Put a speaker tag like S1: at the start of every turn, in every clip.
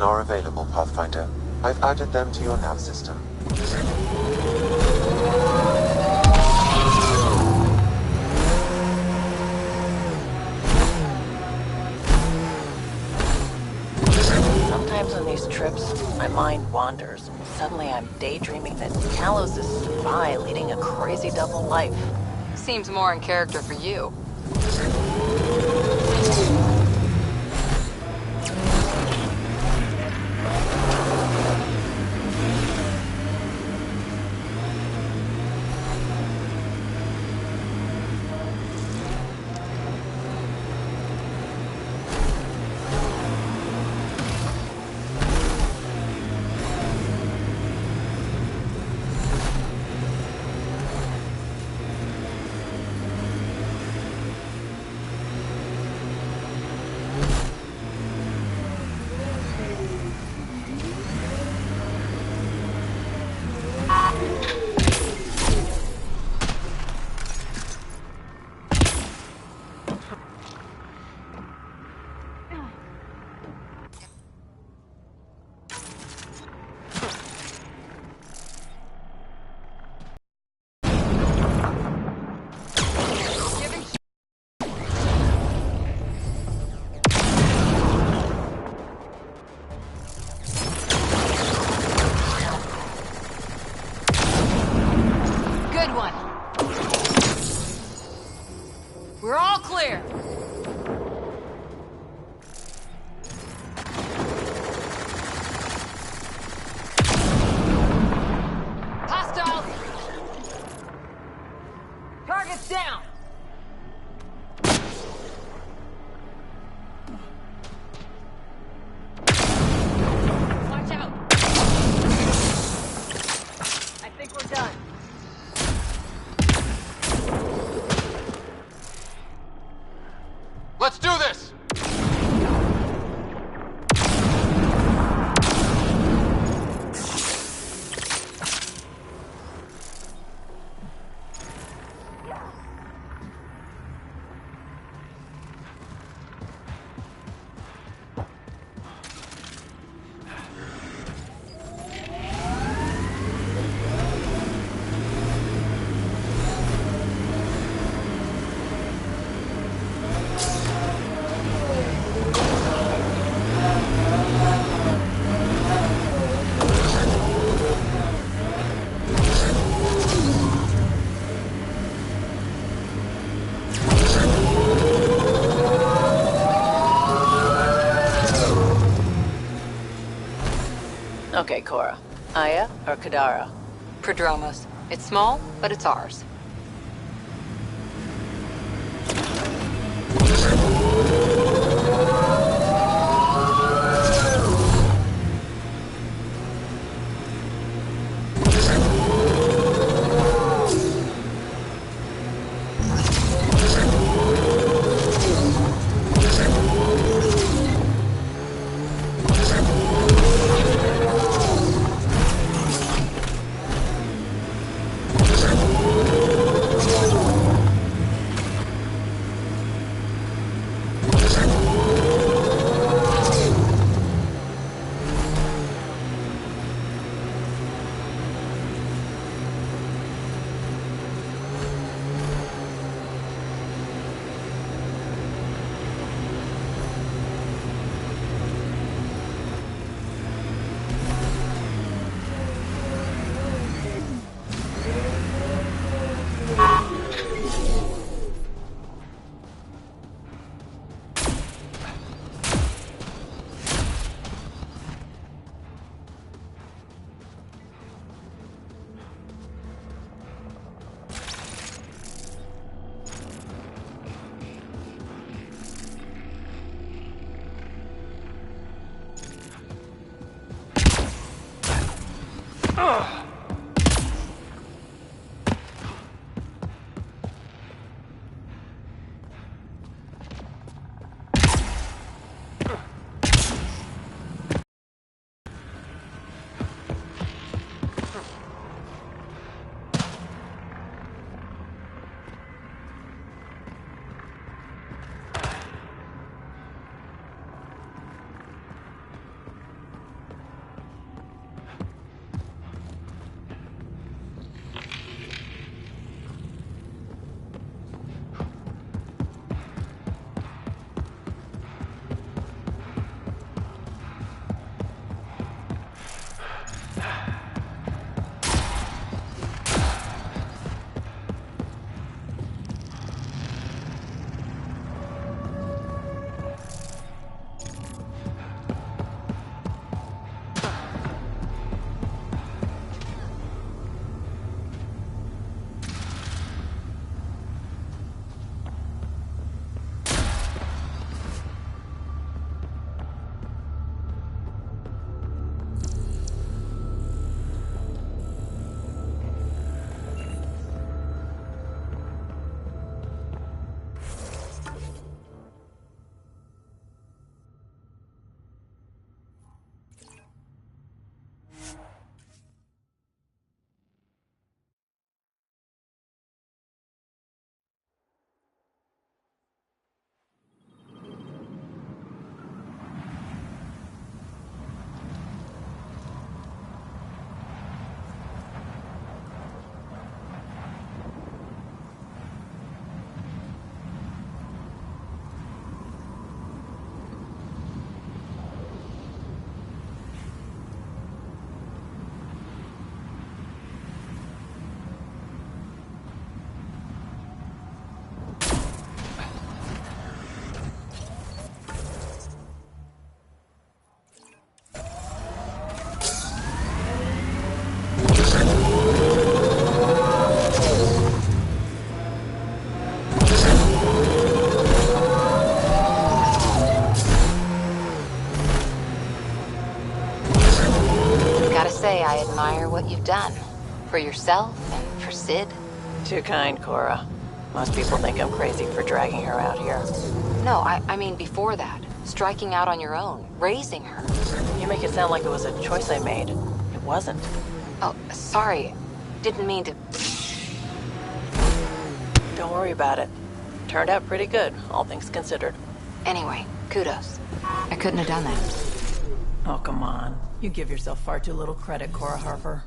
S1: are available, Pathfinder. I've added them to your nav system.
S2: Sometimes on these trips, my mind wanders, and suddenly I'm daydreaming that Kalos is a spy leading a crazy double life.
S3: Seems more in character for you. We're all clear. Hostiles! Targets down! Watch out! I think we're done.
S4: Let's do this!
S2: Okay, Cora. Aya or Kadara?
S3: Prodromos. It's small, but it's ours. Gotta say, I admire what you've done. For yourself and for Sid.
S2: Too kind, Cora. Most people think I'm crazy for dragging her out here.
S3: No, I mean before that. Striking out on your own. Raising her.
S2: You make it sound like it was a choice I made. It wasn't.
S3: Oh, sorry. Didn't mean to...
S2: Don't worry about it. Turned out pretty good, all things considered.
S3: Anyway, kudos. I couldn't have done that.
S2: Oh, come on. You give yourself far too little credit, Cora Harper.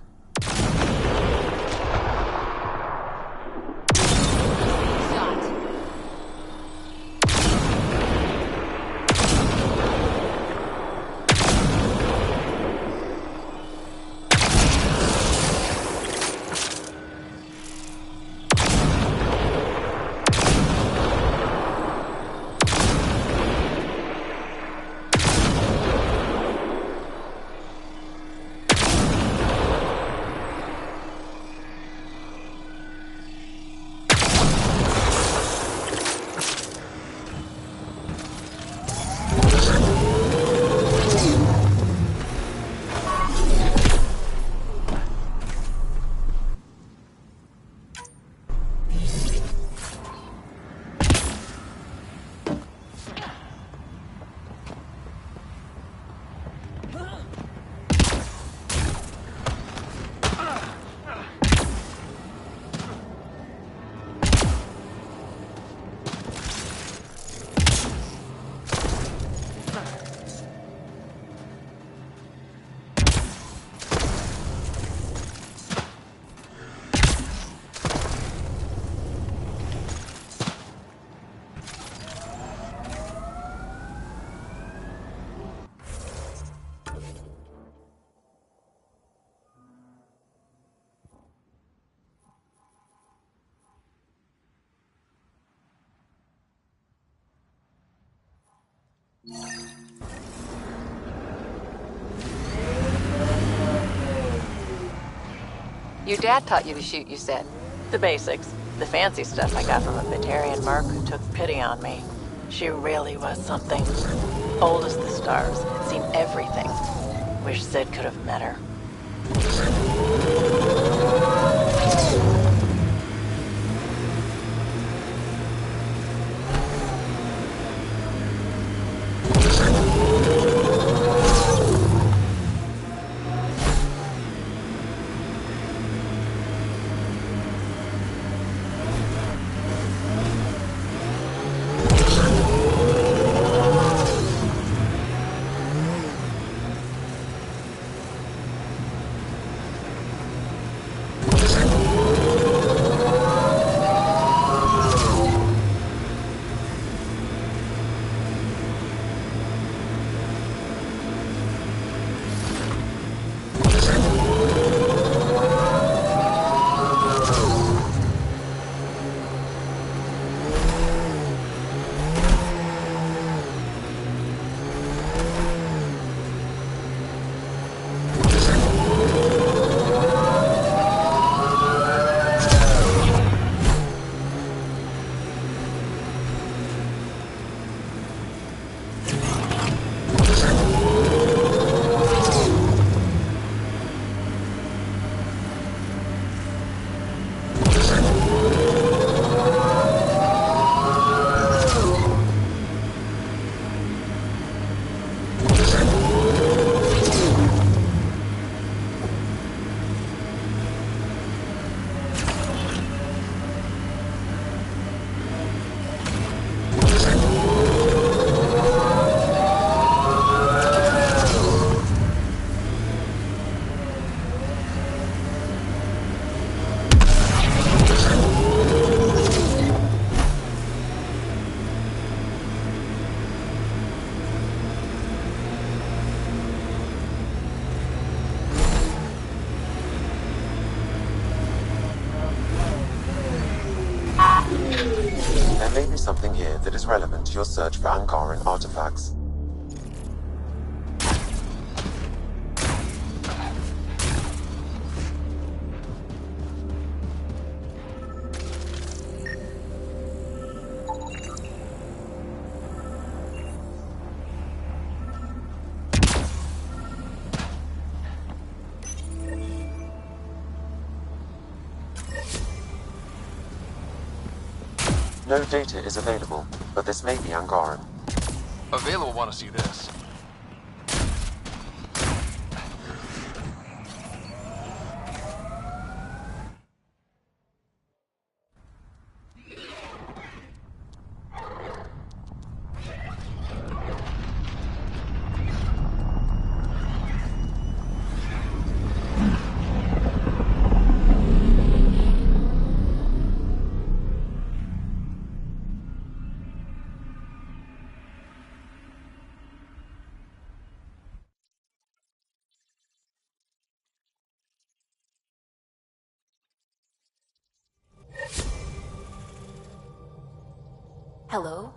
S3: Your dad taught you to shoot, you said.
S2: The basics. The fancy stuff I got from a Batarian merc who took pity on me. She really was something. Old as the stars, had seen everything. Wish Sid could have met her.
S1: There may be something here that is relevant to your search for Ankaran artifacts. No data is available, but this may be Angaran.
S4: Available want to see this.
S3: Hello?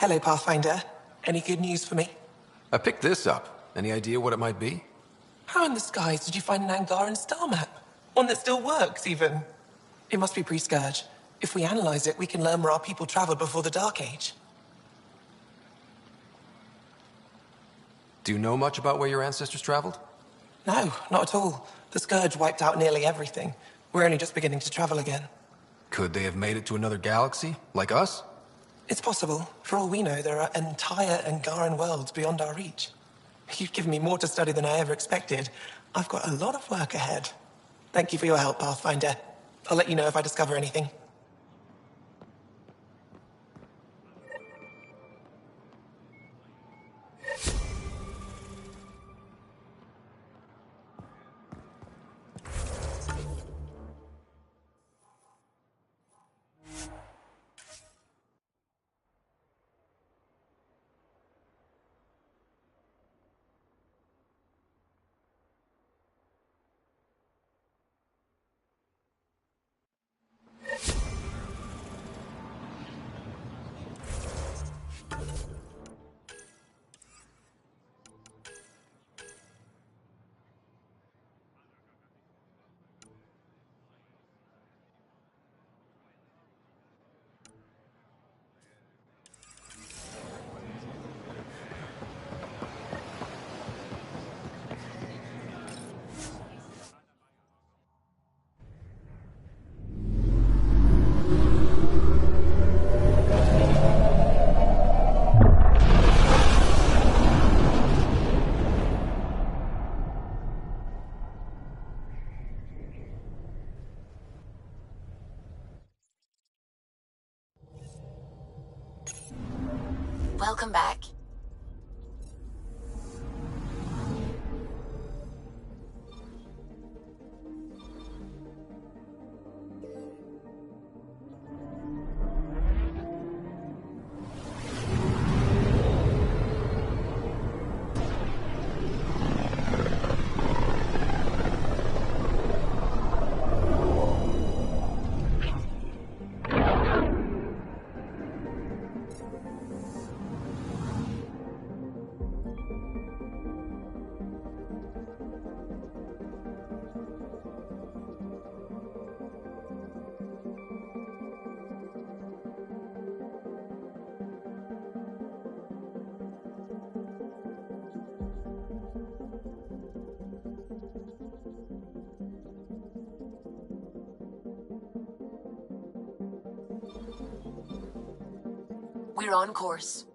S5: Hello, Pathfinder. Any good news for me?
S4: I picked this up. Any idea what it might be?
S5: How in the skies did you find an Angaran star map? One that still works, even. It must be pre-Scourge. If we analyze it, we can learn where our people traveled before the Dark Age.
S4: Do you know much about where your ancestors traveled?
S5: No, not at all. The Scourge wiped out nearly everything. We're only just beginning to travel again.
S4: Could they have made it to another galaxy, like us?
S5: It's possible. For all we know, there are entire Angaran worlds beyond our reach. You've given me more to study than I ever expected. I've got a lot of work ahead. Thank you for your help, Pathfinder. I'll let you know if I discover anything.
S3: Welcome back. We're on course.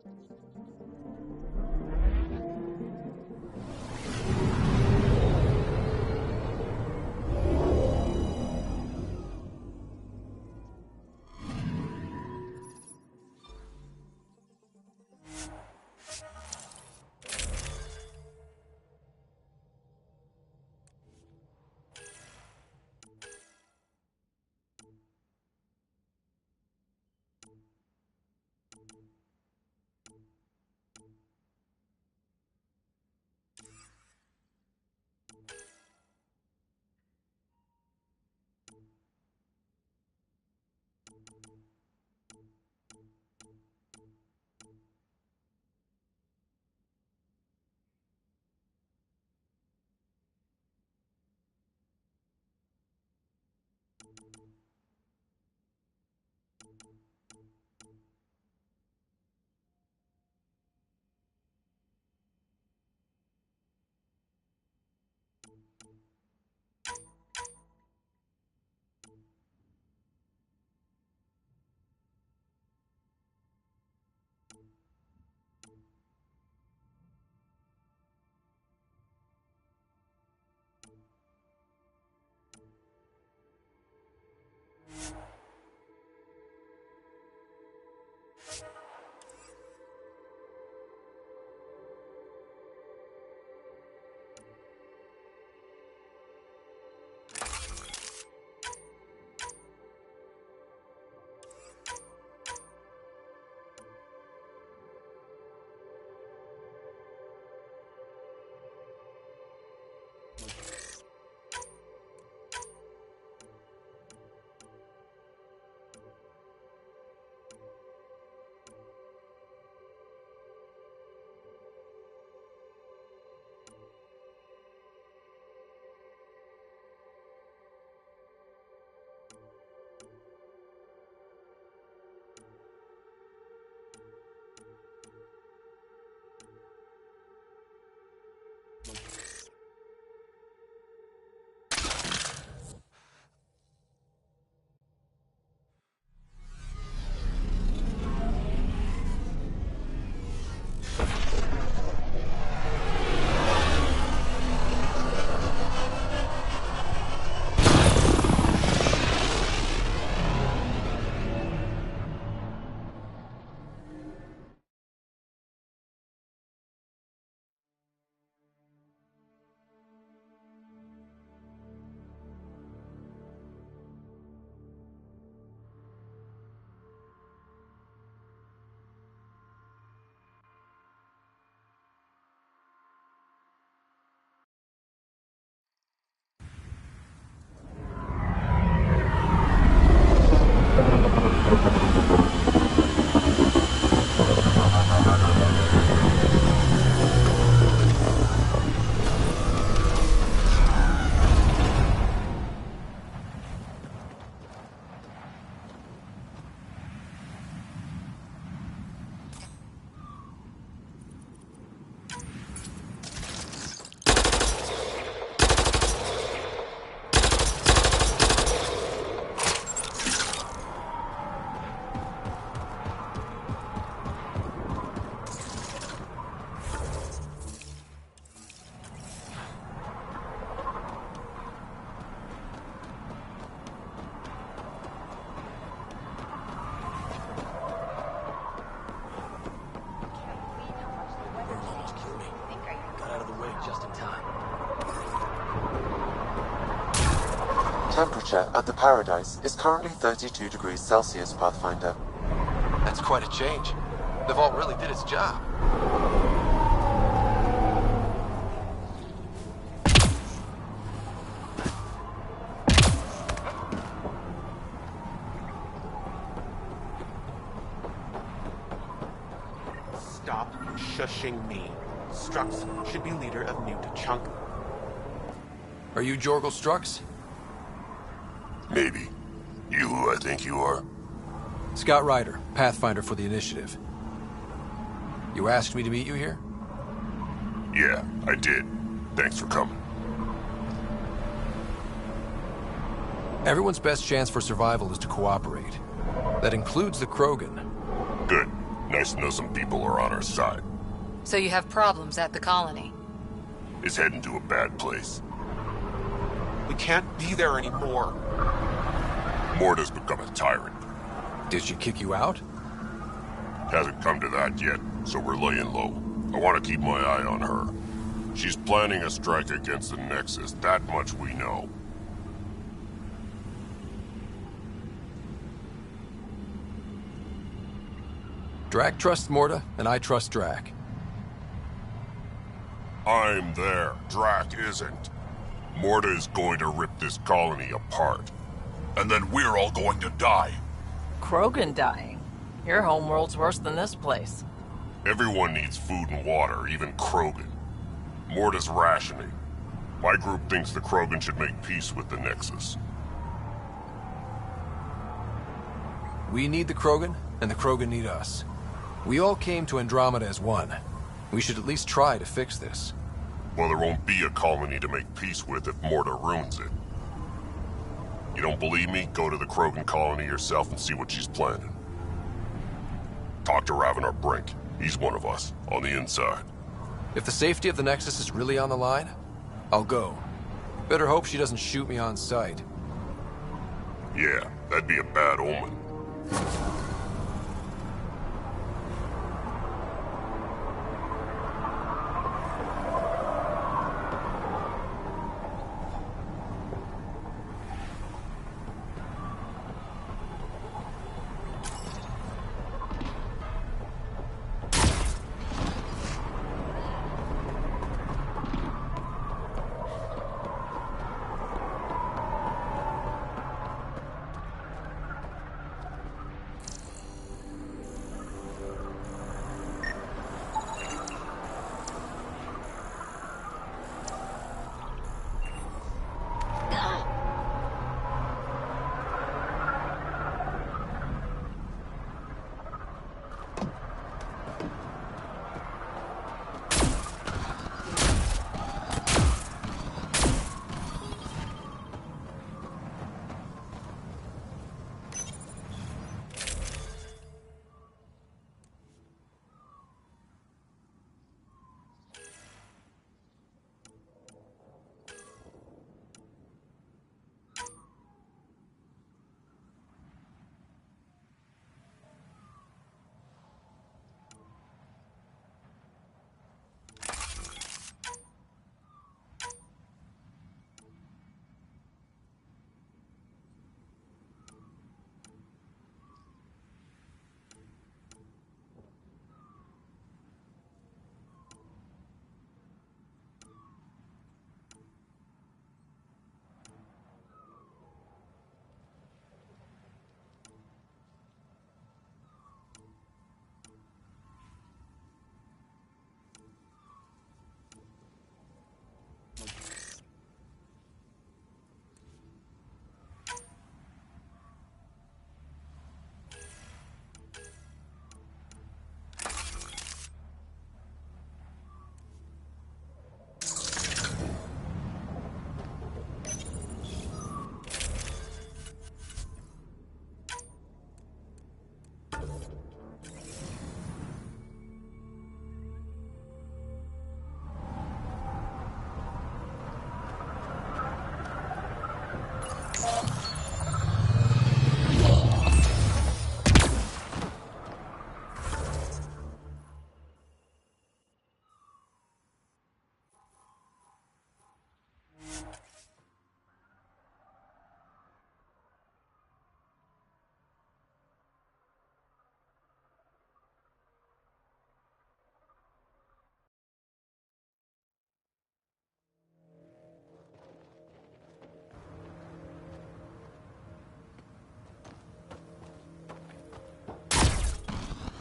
S1: temperature at the Paradise is currently 32 degrees Celsius, Pathfinder.
S4: That's quite a change. The vault really did its job.
S6: Stop shushing me. Strux should be leader of New Chunk.
S4: Are you Jorgel Strux?
S7: Maybe. You who I think you are?
S4: Scott Ryder, Pathfinder for the Initiative. You asked me to meet you here?
S7: Yeah, I did. Thanks for coming.
S4: Everyone's best chance for survival is to cooperate. That includes the Krogan.
S7: Good. Nice to know some people are on our side.
S3: So you have problems at the colony?
S7: It's heading to a bad place.
S6: We can't be there anymore.
S7: Morta's become a tyrant.
S4: Did she kick you out?
S7: Hasn't come to that yet, so we're laying low. I want to keep my eye on her. She's planning a strike against the Nexus, that much we know.
S4: Drac trusts Morta, and I trust Drac.
S7: I'm there. Drac isn't. Morta is going to rip this colony apart. And then we're all going to die.
S2: Krogan dying? Your homeworld's worse than this place.
S7: Everyone needs food and water, even Krogan. Morta's rationing. My group thinks the Krogan should make peace with the Nexus.
S4: We need the Krogan, and the Krogan need us. We all came to Andromeda as one. We should at least try to fix this.
S7: Well, there won't be a colony to make peace with if Morta ruins it. You don't believe me? Go to the Krogan colony yourself and see what she's planning. Talk to Ravenar Brink. He's one of us, on the inside.
S4: If the safety of the Nexus is really on the line, I'll go. Better hope she doesn't shoot me on sight.
S7: Yeah, that'd be a bad omen.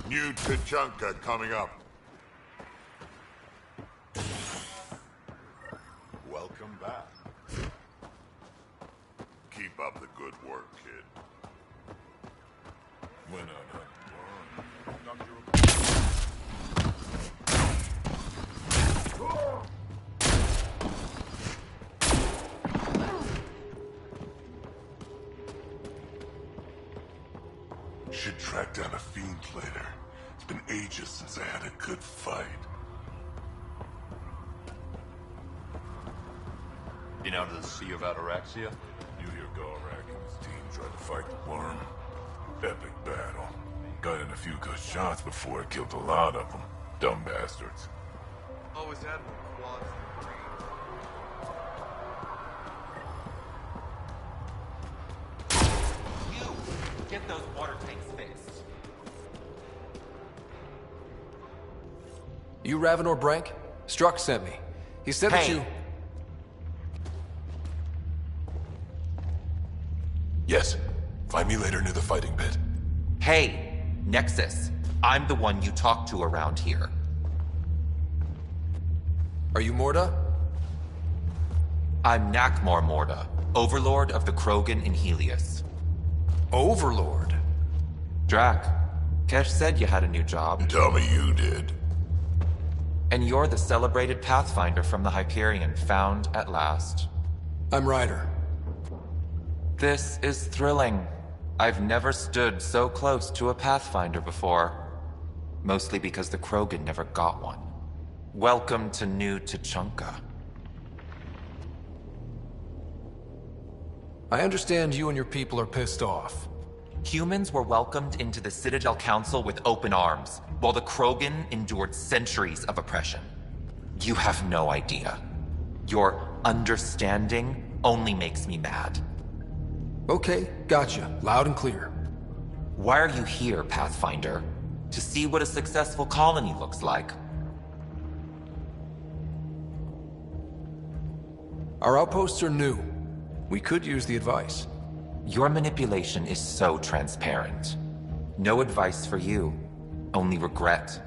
S8: New Tachanka coming up. Welcome back. Keep up the good work, kid. Went on Should track down a fiend later. It's been ages since I had a good fight.
S9: Been out of the Sea of Ataraxia?
S8: You hear Gorak and his team tried to fight the worm. Epic battle. Got in a few good shots before it killed a lot of them. Dumb bastards.
S10: Oh, is that quads?
S6: You! Get those water tanks fixed.
S4: You Ravenor Brank? Struck sent me. He said that you...
S8: Yes. Find me later near the fighting pit.
S6: Hey, Nexus. I'm the one you talk to around here.
S4: Are you Morda?
S6: I'm Nakmor Morda, Overlord of the Krogan in Helios.
S4: Overlord?
S6: Drac, Kesh said you had a new job.
S8: Tell me you did.
S6: And you're the celebrated Pathfinder from the Hyperion, found at last.
S4: I'm Ryder.
S6: This is thrilling. I've never stood so close to a Pathfinder before. Mostly because the Krogan never got one. Welcome to New Tachanka.
S4: I understand you and your people are pissed off.
S6: Humans were welcomed into the Citadel Council with open arms, while the Krogan endured centuries of oppression. You have no idea. Your understanding only makes me mad.
S4: Okay, gotcha. Loud and clear.
S6: Why are you here, Pathfinder? To see what a successful colony looks like.
S4: Our outposts are new. We could use the advice.
S6: Your manipulation is so transparent. No advice for you, only regret.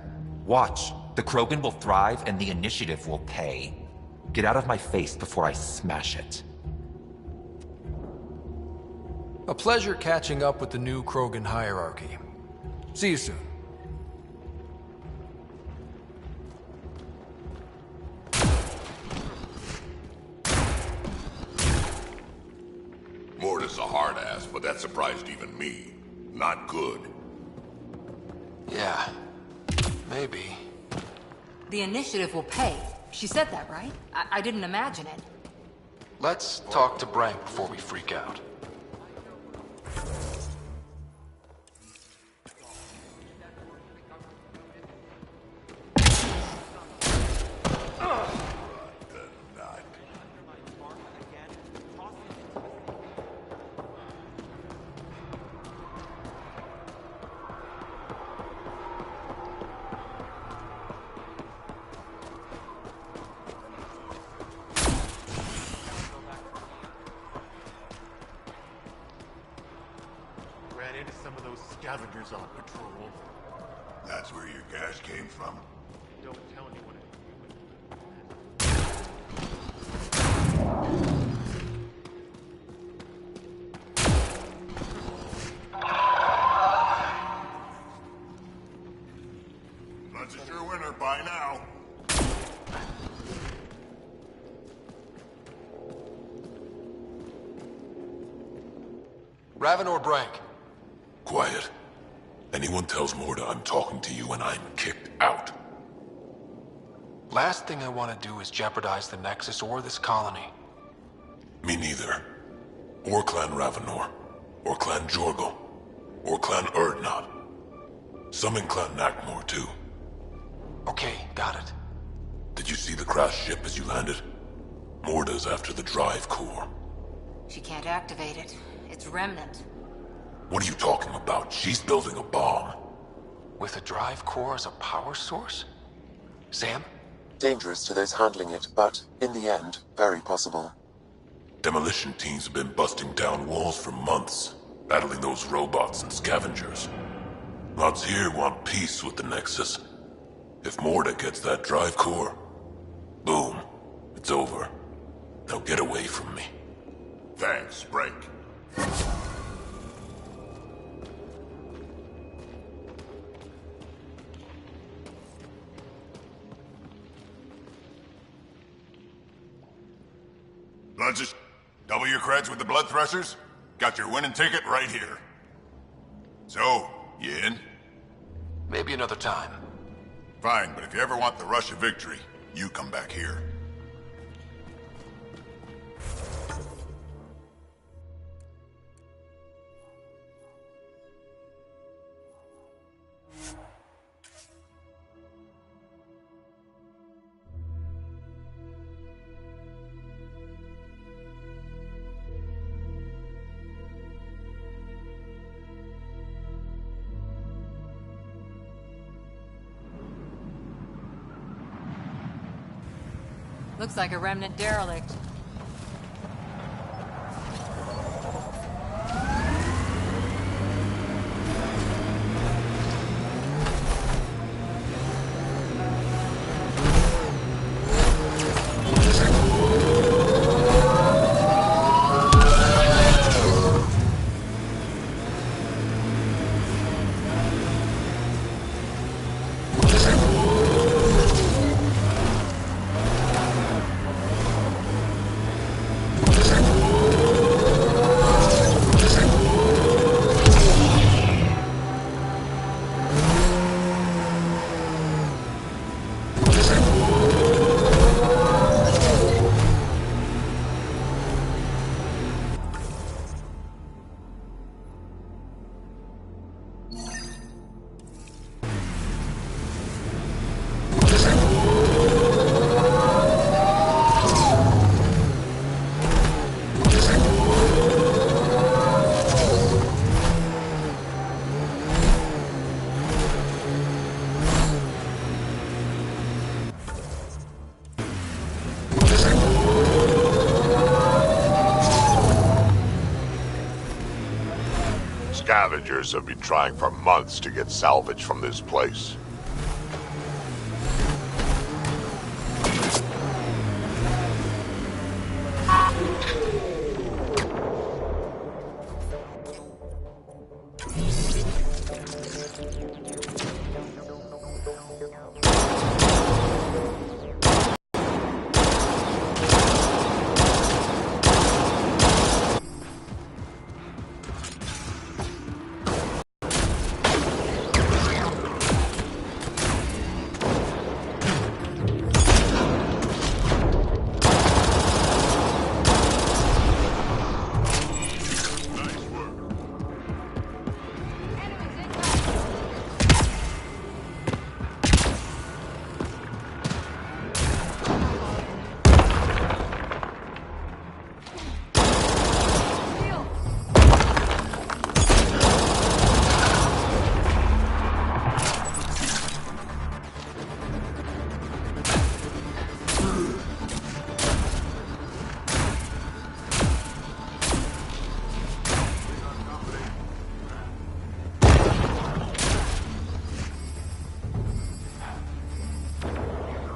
S6: Watch, the Krogan will thrive and the initiative will pay. Get out of my face before I smash it.
S4: A pleasure catching up with the new Krogan hierarchy. See you soon.
S8: Morda's a hard ass, but that surprised even me. Not good.
S4: Yeah, maybe.
S3: The initiative will pay. She said that, right? I didn't imagine it.
S4: Let's talk to Brank before we freak out.
S10: Ran into some of those scavengers on patrol.
S8: That's where your gas came from?
S10: Don't tell anyone.
S8: That's a sure winner by now.
S4: Ravenor Brank.
S8: Quiet. Anyone tells Morda I'm talking to you and I'm kicked out.
S4: Last thing I want to do is jeopardize the Nexus or this colony.
S8: Me neither. Or Clan Ravenor. Or Clan Jorgal. Or Clan Urdnot. Some in Clan Nakmor, too.
S4: Okay, got it.
S8: Did you see the crashed ship as you landed? Morda's after the drive core.
S3: She can't activate it. It's remnant.
S8: What are you talking about? She's building a bomb.
S4: With a drive core as a power source? Sam?
S1: Dangerous to those handling it, but, in the end, very possible.
S8: Demolition teams have been busting down walls for months, battling those robots and scavengers. Lots here want peace with the Nexus. If Morta gets that drive core, boom, it's over. Now get away from me.
S7: Thanks, Break. Lunches? Double your creds with the blood thrusters? Got your winning ticket right here. So, you in?
S4: Maybe another time.
S7: Fine, but if you ever want the rush of victory, you come back here.
S3: Looks like a remnant derelict.
S7: Scavengers have been trying for months to get salvage from this place.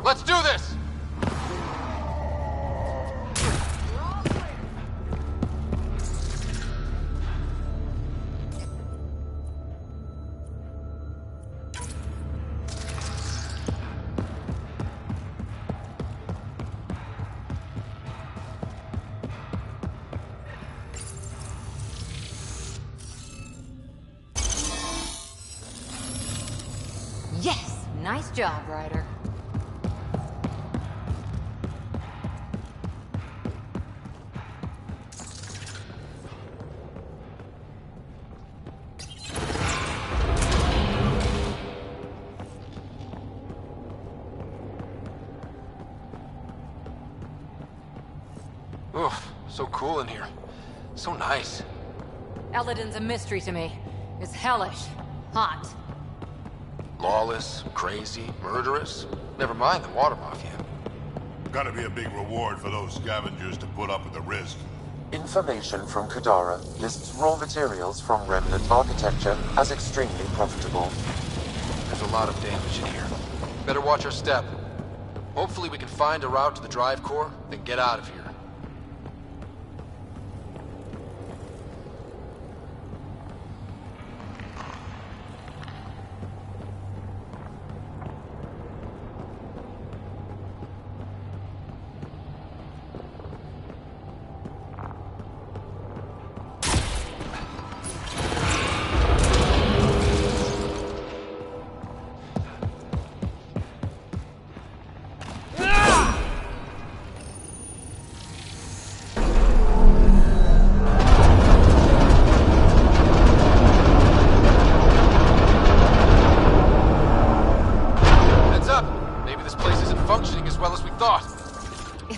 S4: Let's do this!
S3: Yes! Nice job, Ryder.
S4: Oof, so cool in here. So nice.
S3: Eladin's a mystery to me. It's hellish. Hot.
S4: Lawless, crazy, murderous. Never mind the water mafia.
S7: Gotta be a big reward for those scavengers to put up with the risk.
S1: Information from Kudara lists raw materials from remnant architecture as extremely profitable.
S4: There's a lot of damage in here. Better watch our step. Hopefully we can find a route to the drive core, then get out of here.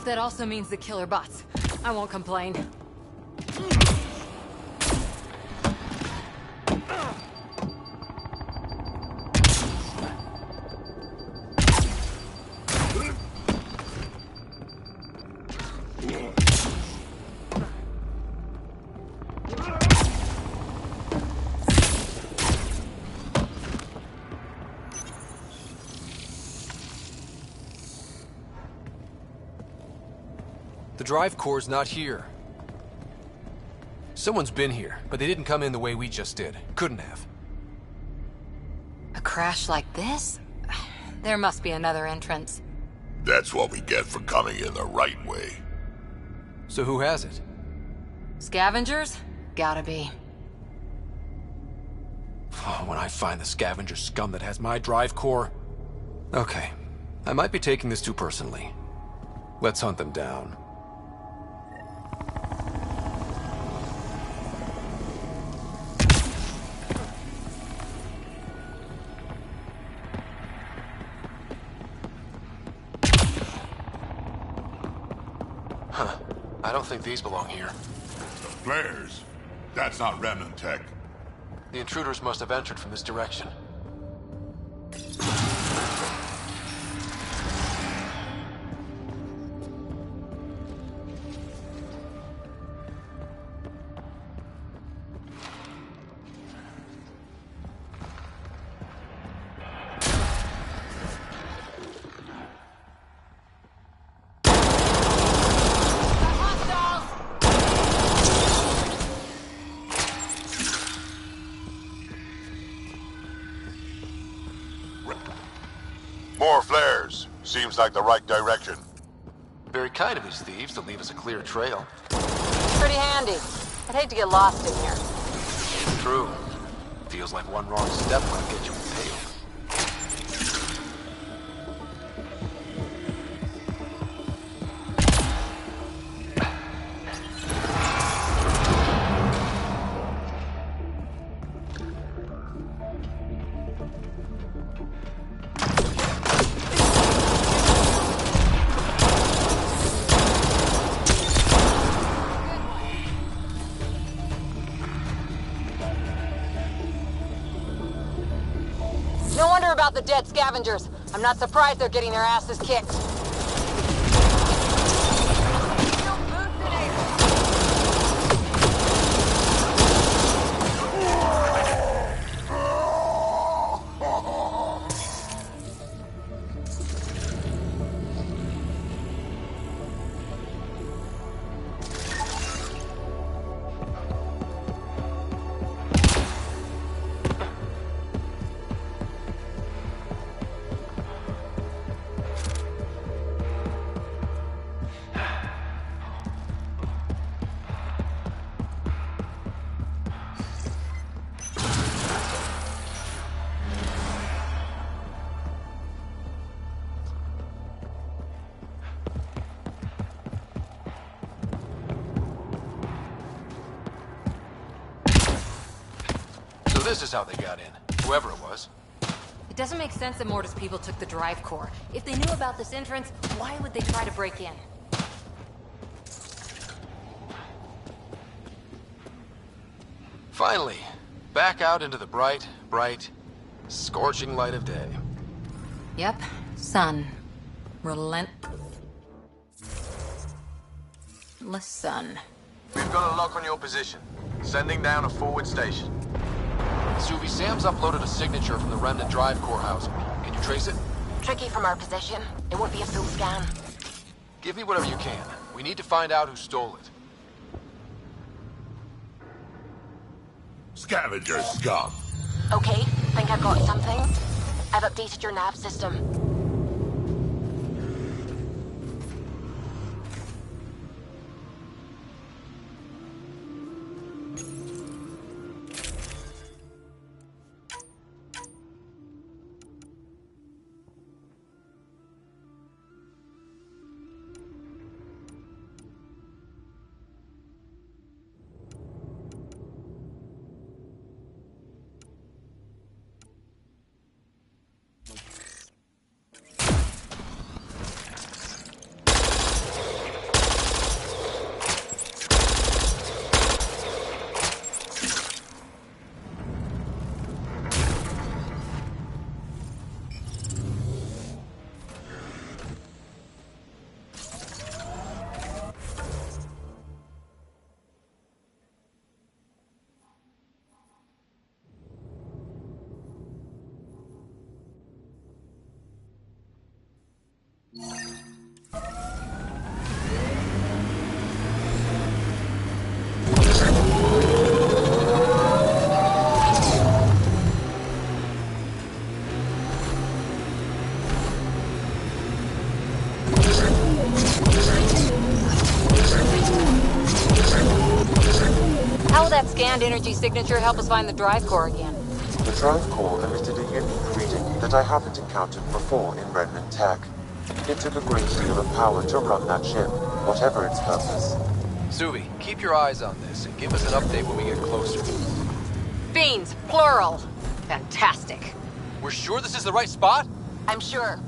S3: That also means the killer bots. I won't complain.
S4: The drive core's not here. Someone's been here, but they didn't come in the way we just did. Couldn't have.
S3: A crash like this? There must be another entrance.
S8: That's what we get for coming in the right way.
S4: So who has it?
S3: Scavengers? Gotta be.
S4: Oh, when I find the scavenger scum that has my drive core... Okay, I might be taking this too personally. Let's hunt them down. Huh. I don't think these belong here.
S8: Flares. That's not remnant tech.
S4: The intruders must have entered from this direction.
S8: More flares. Seems like the right direction.
S4: Very kind of these thieves to leave us a clear trail.
S3: Pretty handy. I'd hate to get lost in here.
S4: True. Feels like one wrong step might get you impaled.
S3: No wonder about the dead scavengers. I'm not surprised they're getting their asses kicked.
S4: This is how they got in, whoever it was.
S3: It doesn't make sense that Morta's people took the drive core. If they knew about this entrance, why would they try to break in?
S4: Finally, back out into the bright, scorching light of day.
S3: Yep, sun. Relentless sun.
S4: We've got a lock on your position. Sending down a forward station. Suvi, Sam's uploaded a signature from the Remnant Drive Core housing. Can you trace it?
S11: Tricky from our position. It won't be a full scan.
S4: Give me whatever you can. We need to find out who stole it.
S8: Scavenger scum.
S11: Okay, think I've got something. I've updated your nav system.
S3: How will that scanned energy signature help us find the drive core again?
S1: The drive core emitted a unique reading that I haven't encountered before in Remnant tech. It took a great deal of power to run that ship, whatever its purpose.
S4: Suvi, keep your eyes on this and give us an update when we get closer.
S3: Fiends, plural. Fantastic.
S4: We're sure this is the right spot?
S11: I'm sure.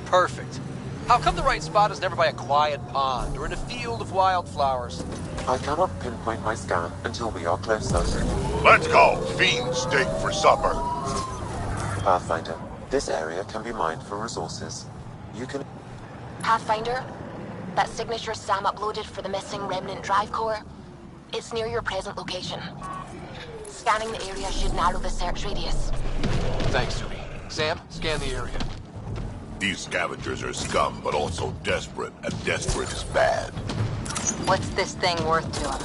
S4: Perfect. How come the right spot is never by a quiet pond or in a field of wildflowers?
S1: I cannot pinpoint my scan until we are closer.
S8: Let's go! Fiend steak for supper.
S1: Pathfinder, this area can be mined for resources. You can...
S11: Pathfinder, that signature Sam uploaded for the missing Remnant drive core, it's near your present location. Scanning the area should narrow the search radius.
S4: Thanks, Suvi. Sam, scan the area.
S8: These scavengers are scum, but also desperate, and desperate is bad.
S3: What's this thing worth to him?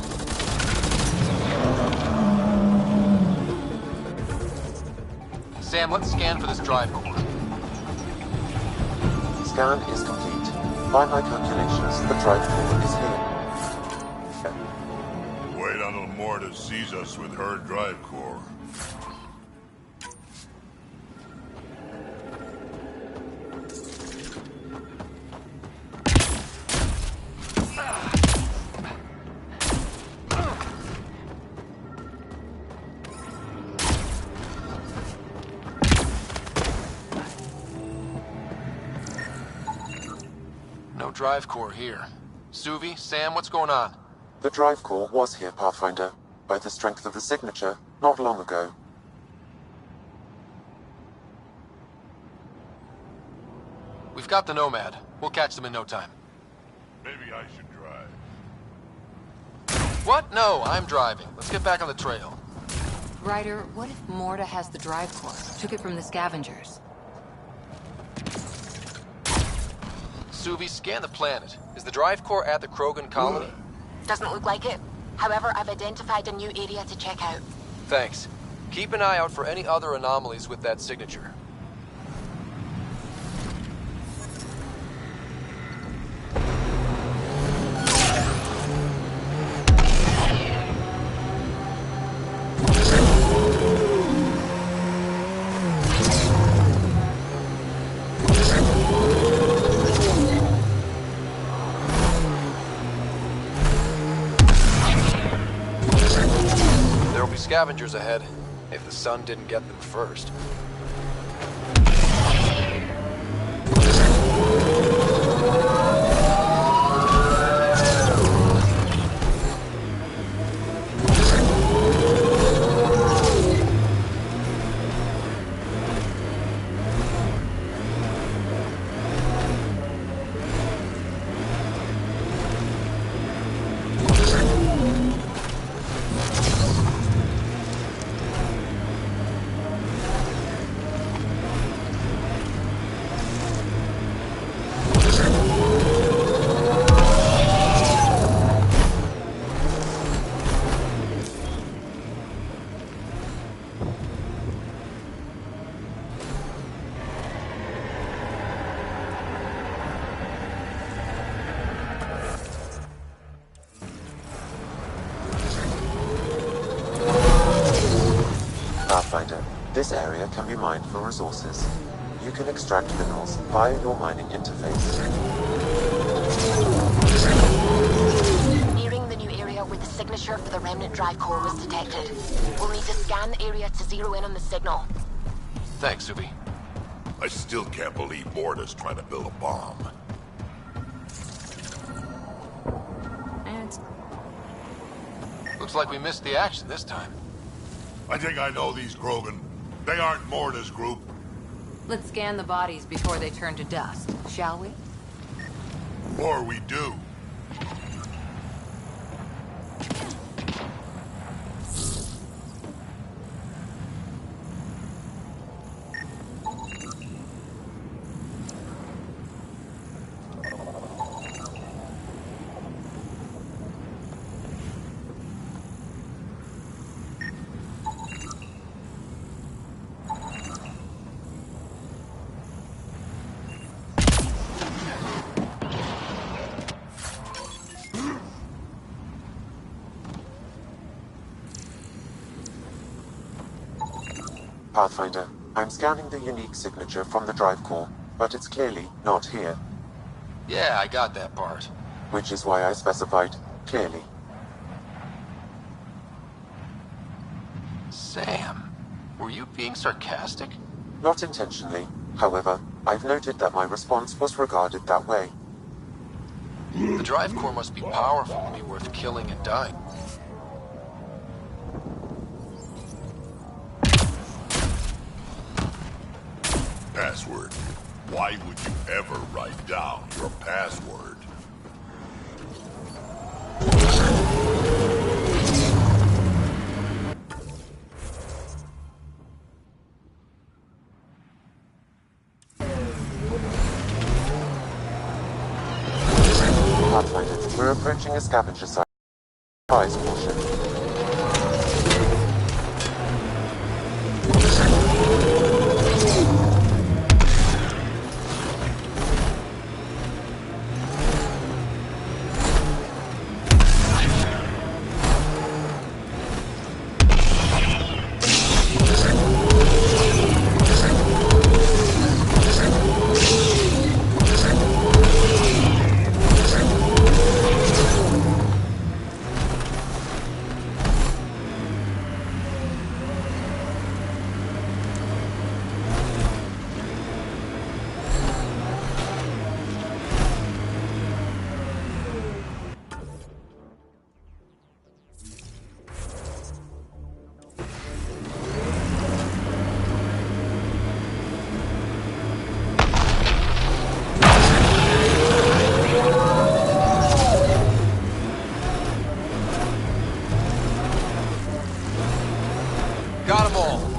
S4: Sam, let's scan for this drive core.
S1: Scan is complete. By my calculations, the drive core is here.
S8: Wait until Morta sees us with her drive core.
S4: No drive core here. Suvi, Sam, what's going on?
S1: The drive core was here, Pathfinder, by the strength of the signature, not long ago.
S4: We've got the Nomad. We'll catch them in no time.
S8: Maybe I should drive.
S4: What? No, I'm driving. Let's get back on the trail.
S3: Ryder, what if Morta has the drive core? Took it from the scavengers.
S4: Suvi, scan the planet. Is the drive core at the Krogan colony?
S11: Doesn't look like it. However, I've identified a new area to check out.
S4: Thanks. Keep an eye out for any other anomalies with that signature. Scavengers ahead, if the sun didn't get them first.
S1: Pathfinder, this area can be mined for resources. You can extract minerals via your mining interface.
S11: Nearing the new area where the signature for the remnant drive core was detected. We'll need to scan the area to zero in on the signal.
S4: Thanks, Subi.
S8: I still can't believe Morta's trying to build a bomb.
S3: And
S4: Looks like we missed the action this time.
S8: I think I know these Krogan. They aren't Morta's group.
S3: let's scan the bodies before they turn to dust, shall we?
S8: Or we do.
S1: Pathfinder, I'm scanning the unique signature from the drive core, but it's clearly not here.
S4: Yeah, I got that part.
S1: Which is why I specified clearly.
S4: Sam, were you being sarcastic?
S1: Not intentionally. However, I've noted that my response was regarded that way.
S4: The drive core must be powerful to be worth killing and dying.
S8: Password. Why would you ever write down your password?
S1: Pathfinder, we're approaching a scavenger site. Prize portion.
S4: Got 'em all.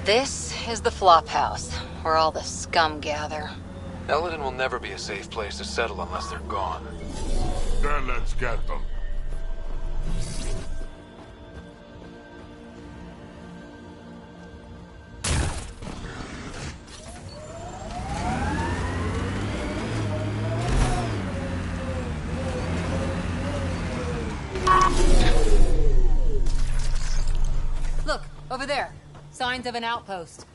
S3: This is the flop house, where all the scum gather.
S4: Eldon will never be a safe place to settle unless they're gone.
S8: Then let's get them.
S3: Look, over there. Signs of an outpost.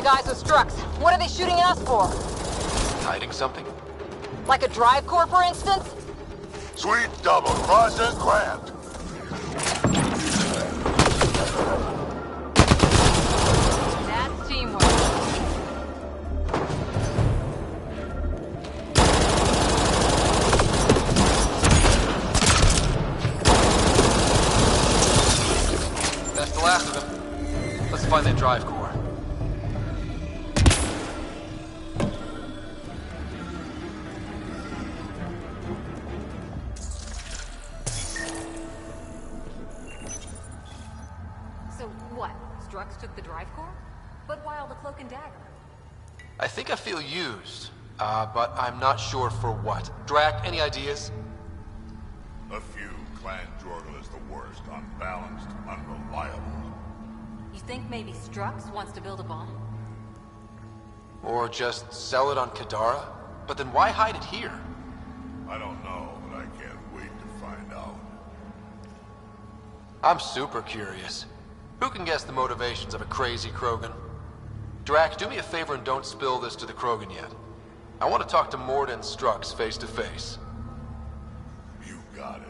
S3: guys with Strux. What are they shooting at us for?
S4: Hiding something?
S3: Like a drive core, for instance?
S7: Sweet double cross and grabbed.
S3: That's teamwork.
S4: That's the last of them. Let's find that drive core.
S3: So what? Strux took the drive core? But why all the cloak and dagger?
S4: I think I feel used, but I'm not sure for what. Drac, any ideas?
S8: A few. Clan Jorgel is the worst. Unbalanced, unreliable.
S3: You think maybe Strux wants to build a bomb?
S4: Or just sell it on Kadara? But then why hide it here?
S8: I don't know, but I can't wait to find out.
S4: I'm super curious. Who can guess the motivations of a crazy Krogan? Drac, do me a favor and don't spill this to the Krogan yet. I want to talk to Mord and Strux face to face.
S8: You got it.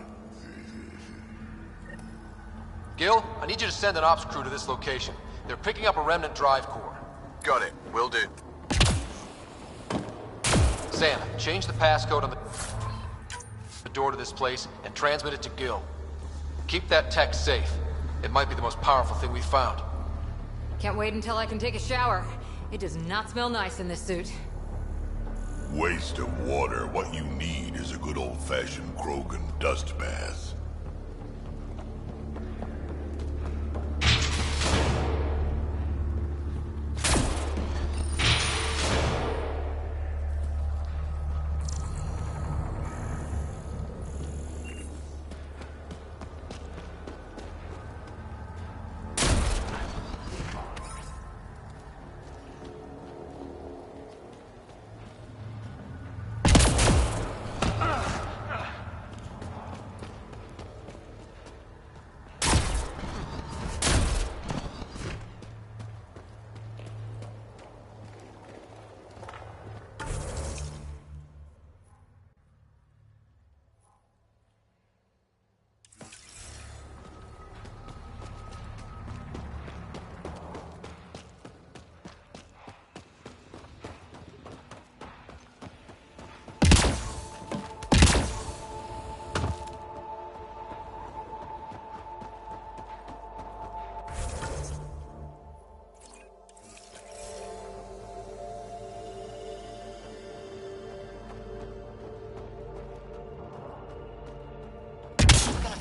S4: Gil, I need you to send an ops crew to this location. They're picking up a remnant drive core.
S12: Got it. Will do.
S4: Sam, change the passcode on the door to this place and transmit it to Gil. Keep that tech safe. It might be the most powerful thing we've found.
S3: Can't wait until I can take a shower. It does not smell nice in this suit.
S8: Waste of water. What you need is a good old-fashioned Krogan dust bath.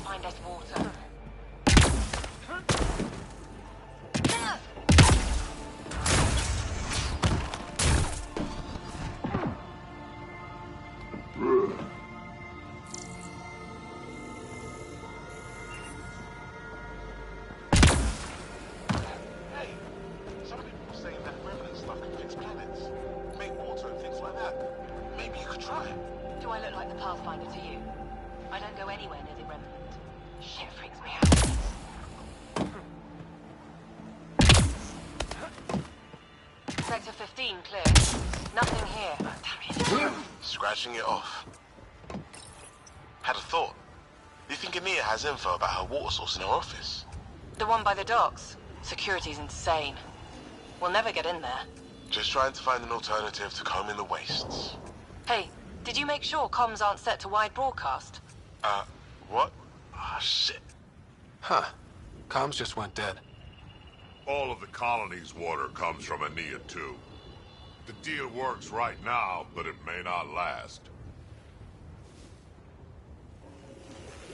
S11: Find us water.
S7: Hey, some people are saying that remnant stuff can fix planets, make water and things like that. Maybe you could try it.
S11: Do I look like the Pathfinder to you? I don't go anywhere near the remnant. Shit freaks me out. Sector 15 clear. Nothing here. Damn it.
S7: Scratching it off. Had a thought. Do you think Ania has info about her water source in her office?
S11: The one by the docks. Security's insane. We'll never get in there.
S7: Just trying to find an alternative to combing the wastes.
S11: Hey, did you make sure comms aren't set to wide broadcast?
S7: What? Ah, shit.
S4: Huh. Comms just went dead.
S8: All of the colony's water comes from Ania too. The deal works right now, but it may not last.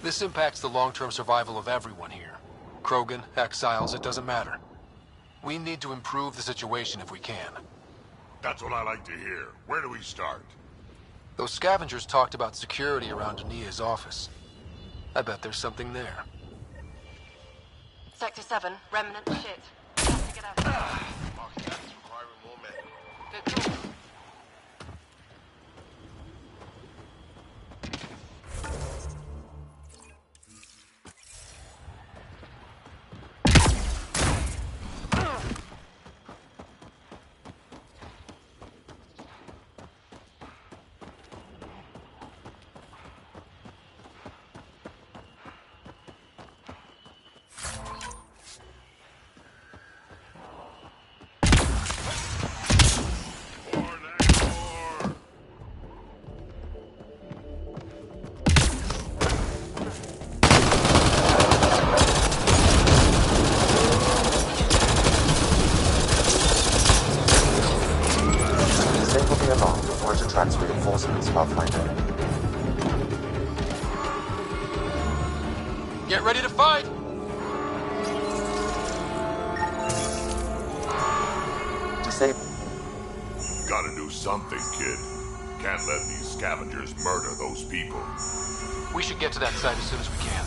S4: This impacts the long-term survival of everyone here. Krogan, exiles, it doesn't matter. We need to improve the situation if we can.
S8: That's what I like to hear. Where do we start?
S4: Those scavengers talked about security around Ania's office. I bet there's something there.
S11: Sector 7, remnant shit. Have to get out of here.
S7: Marking that is requiring more men.
S11: Good call.
S1: disable.
S8: Gotta do something, kid. Can't let these scavengers murder those people.
S4: We should get to that site as soon as we can.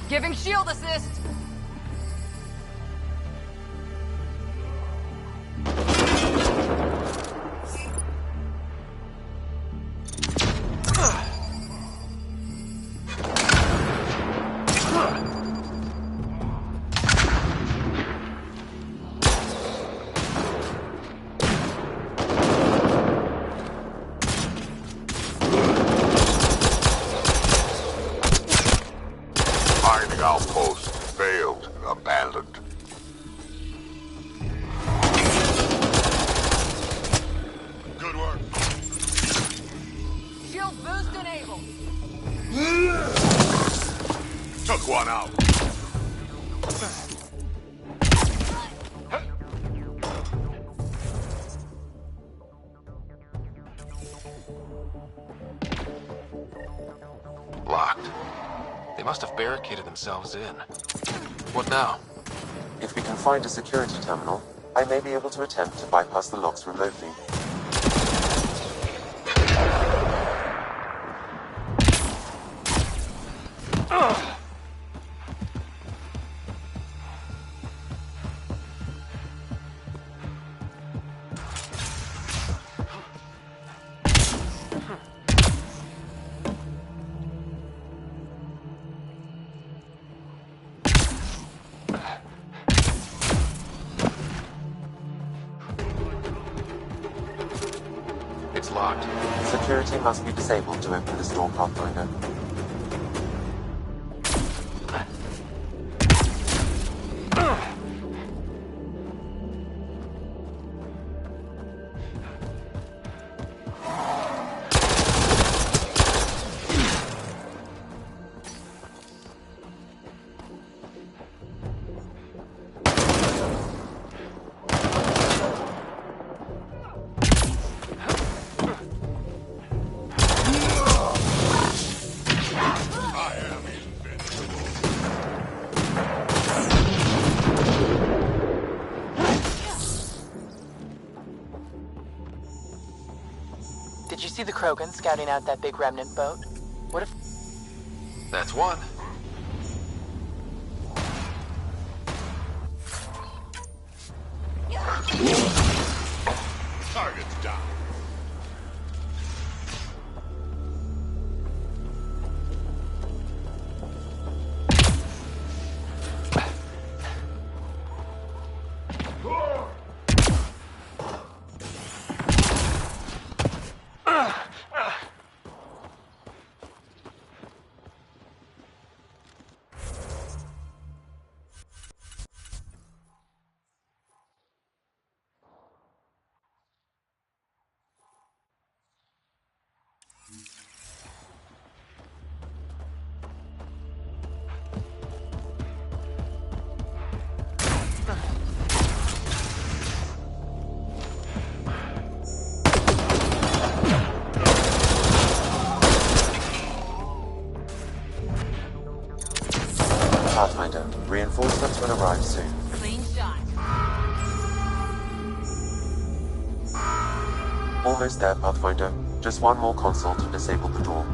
S3: Giving shield assist!
S8: Outpost failed, abandoned. Good work.
S3: Shield boost enabled.
S8: Took one out.
S4: Locked. They must have barricaded themselves in. What now?
S1: If we can find a security terminal, I may be able to attempt to bypass the locks remotely.
S4: It's locked.
S1: Security must be disabled to open this door, Pathfinder.
S2: Did you see the Krogan scouting out that big remnant boat? What if...
S4: That's one.
S1: Commands will arrive soon.
S3: Clean shot.
S1: Almost there, Pathfinder. Just one more console to disable the door.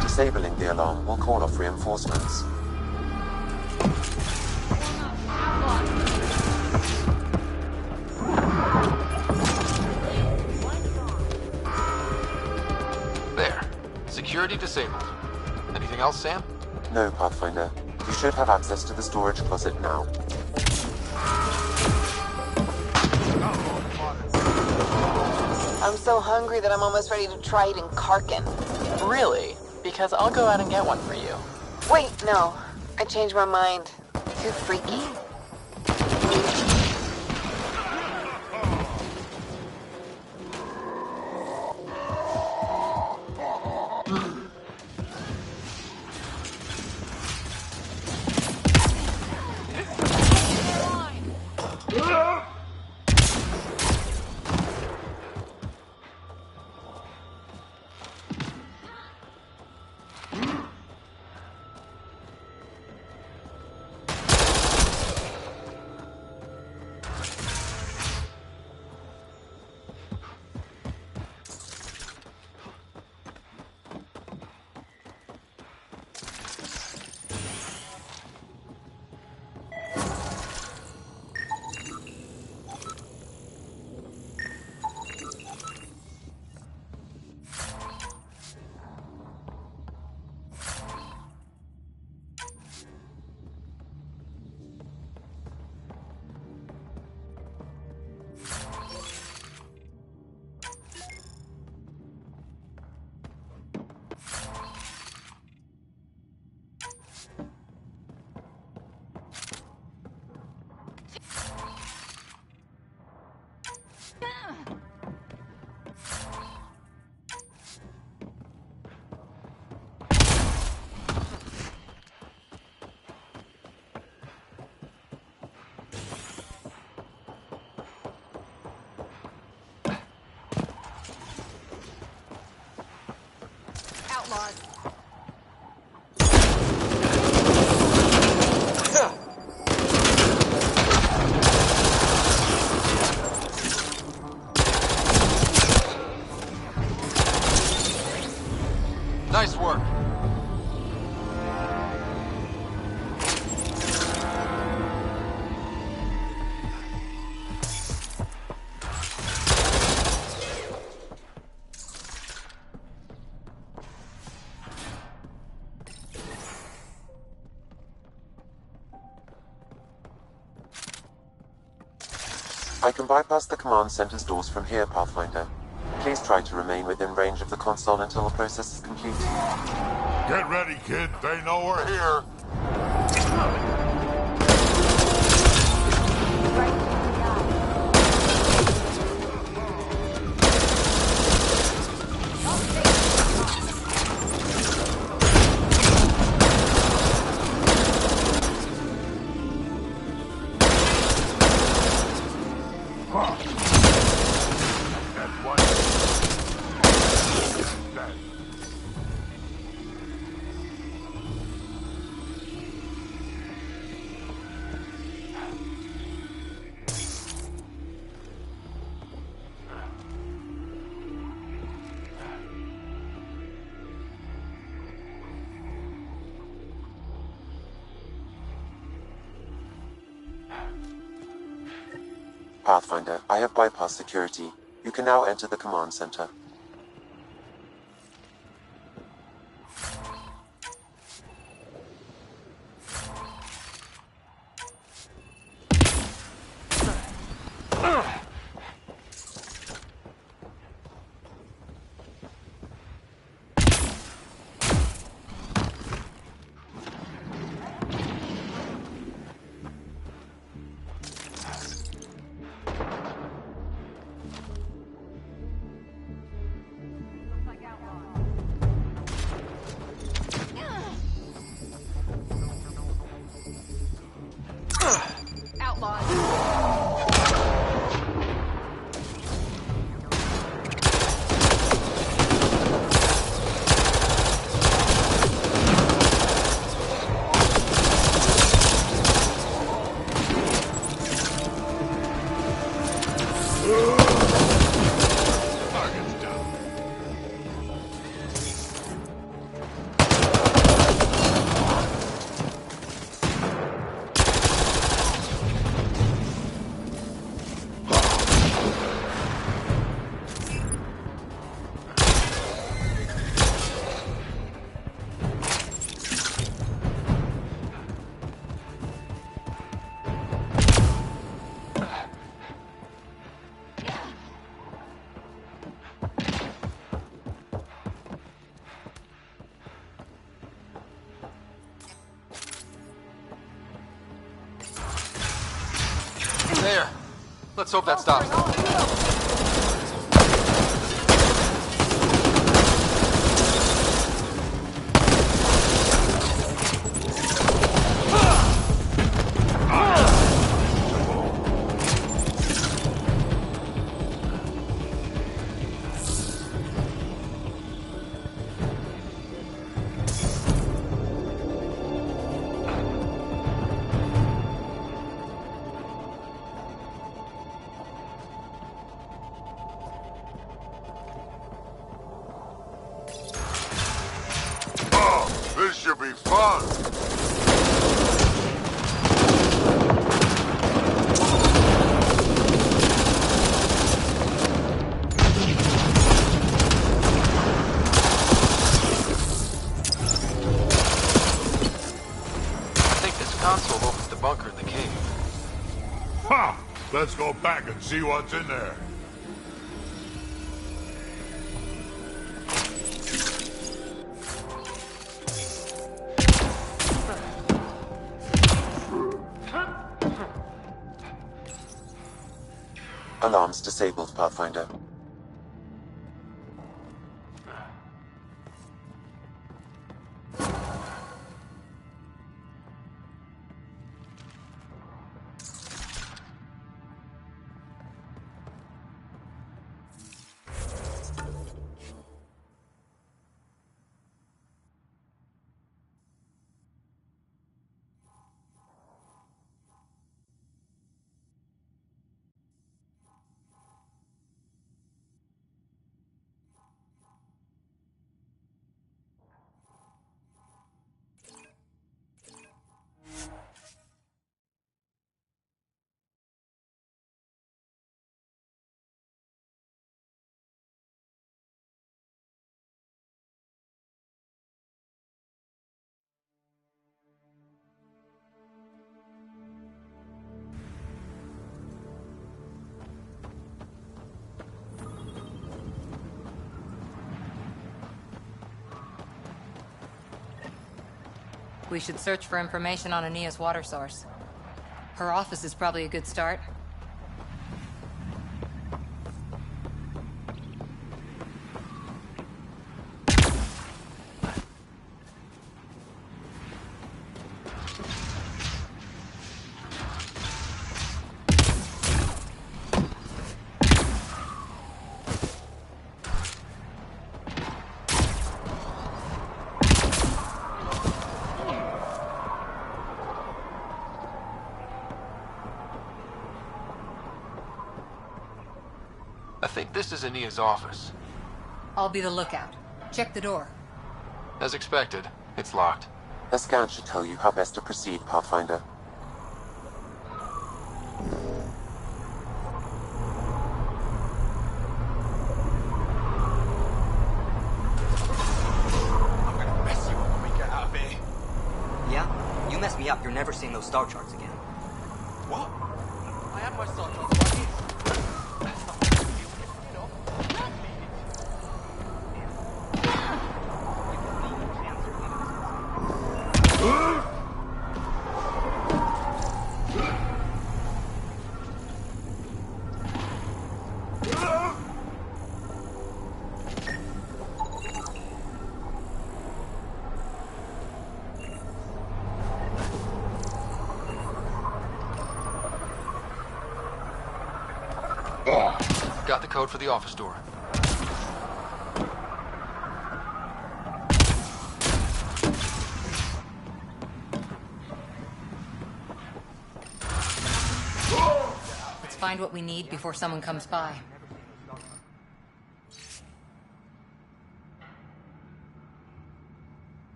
S1: Disabling the alarm will call off reinforcements.
S4: There. Security disabled. Anything else, Sam?
S1: No, Pathfinder. You should have access to the storage closet now.
S12: I'm so hungry that I'm almost ready to try eating Karkin.
S2: Really? Because I'll go out and get one for you.
S12: Wait, no. I changed my mind. Too freaky.
S3: Outlaws.
S4: Nice work.
S1: I can bypass the command center's doors from here, Pathfinder. Please try to remain within range of the console until the process is complete.
S8: Get ready, kid. They know we're here.
S1: Pathfinder, I have bypassed security. You can now enter the command center.
S4: There. Let's hope that stops them.
S7: This should be fun!
S4: I think this console opens the bunker in the cave.
S8: Ha! Let's go back and see what's in there.
S1: Alarms disabled, Pathfinder.
S3: We should search for information on Ania's water source. Her office is probably a good start.
S4: I think this is Ania's office.
S3: I'll be the lookout. Check the door.
S4: As expected, it's locked.
S1: A scan should tell you how best to proceed, Pathfinder.
S10: I'm gonna mess you up when we get out of here.
S13: Yeah? You mess me up, you're never seeing those star charts again.
S10: What? I had my star charts right here.
S4: Got the code for the office door.
S3: Let's find what we need before someone comes by.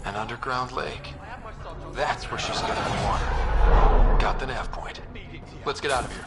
S4: An underground lake. That's where she's getting the water. Got the nav point. Let's get out of here.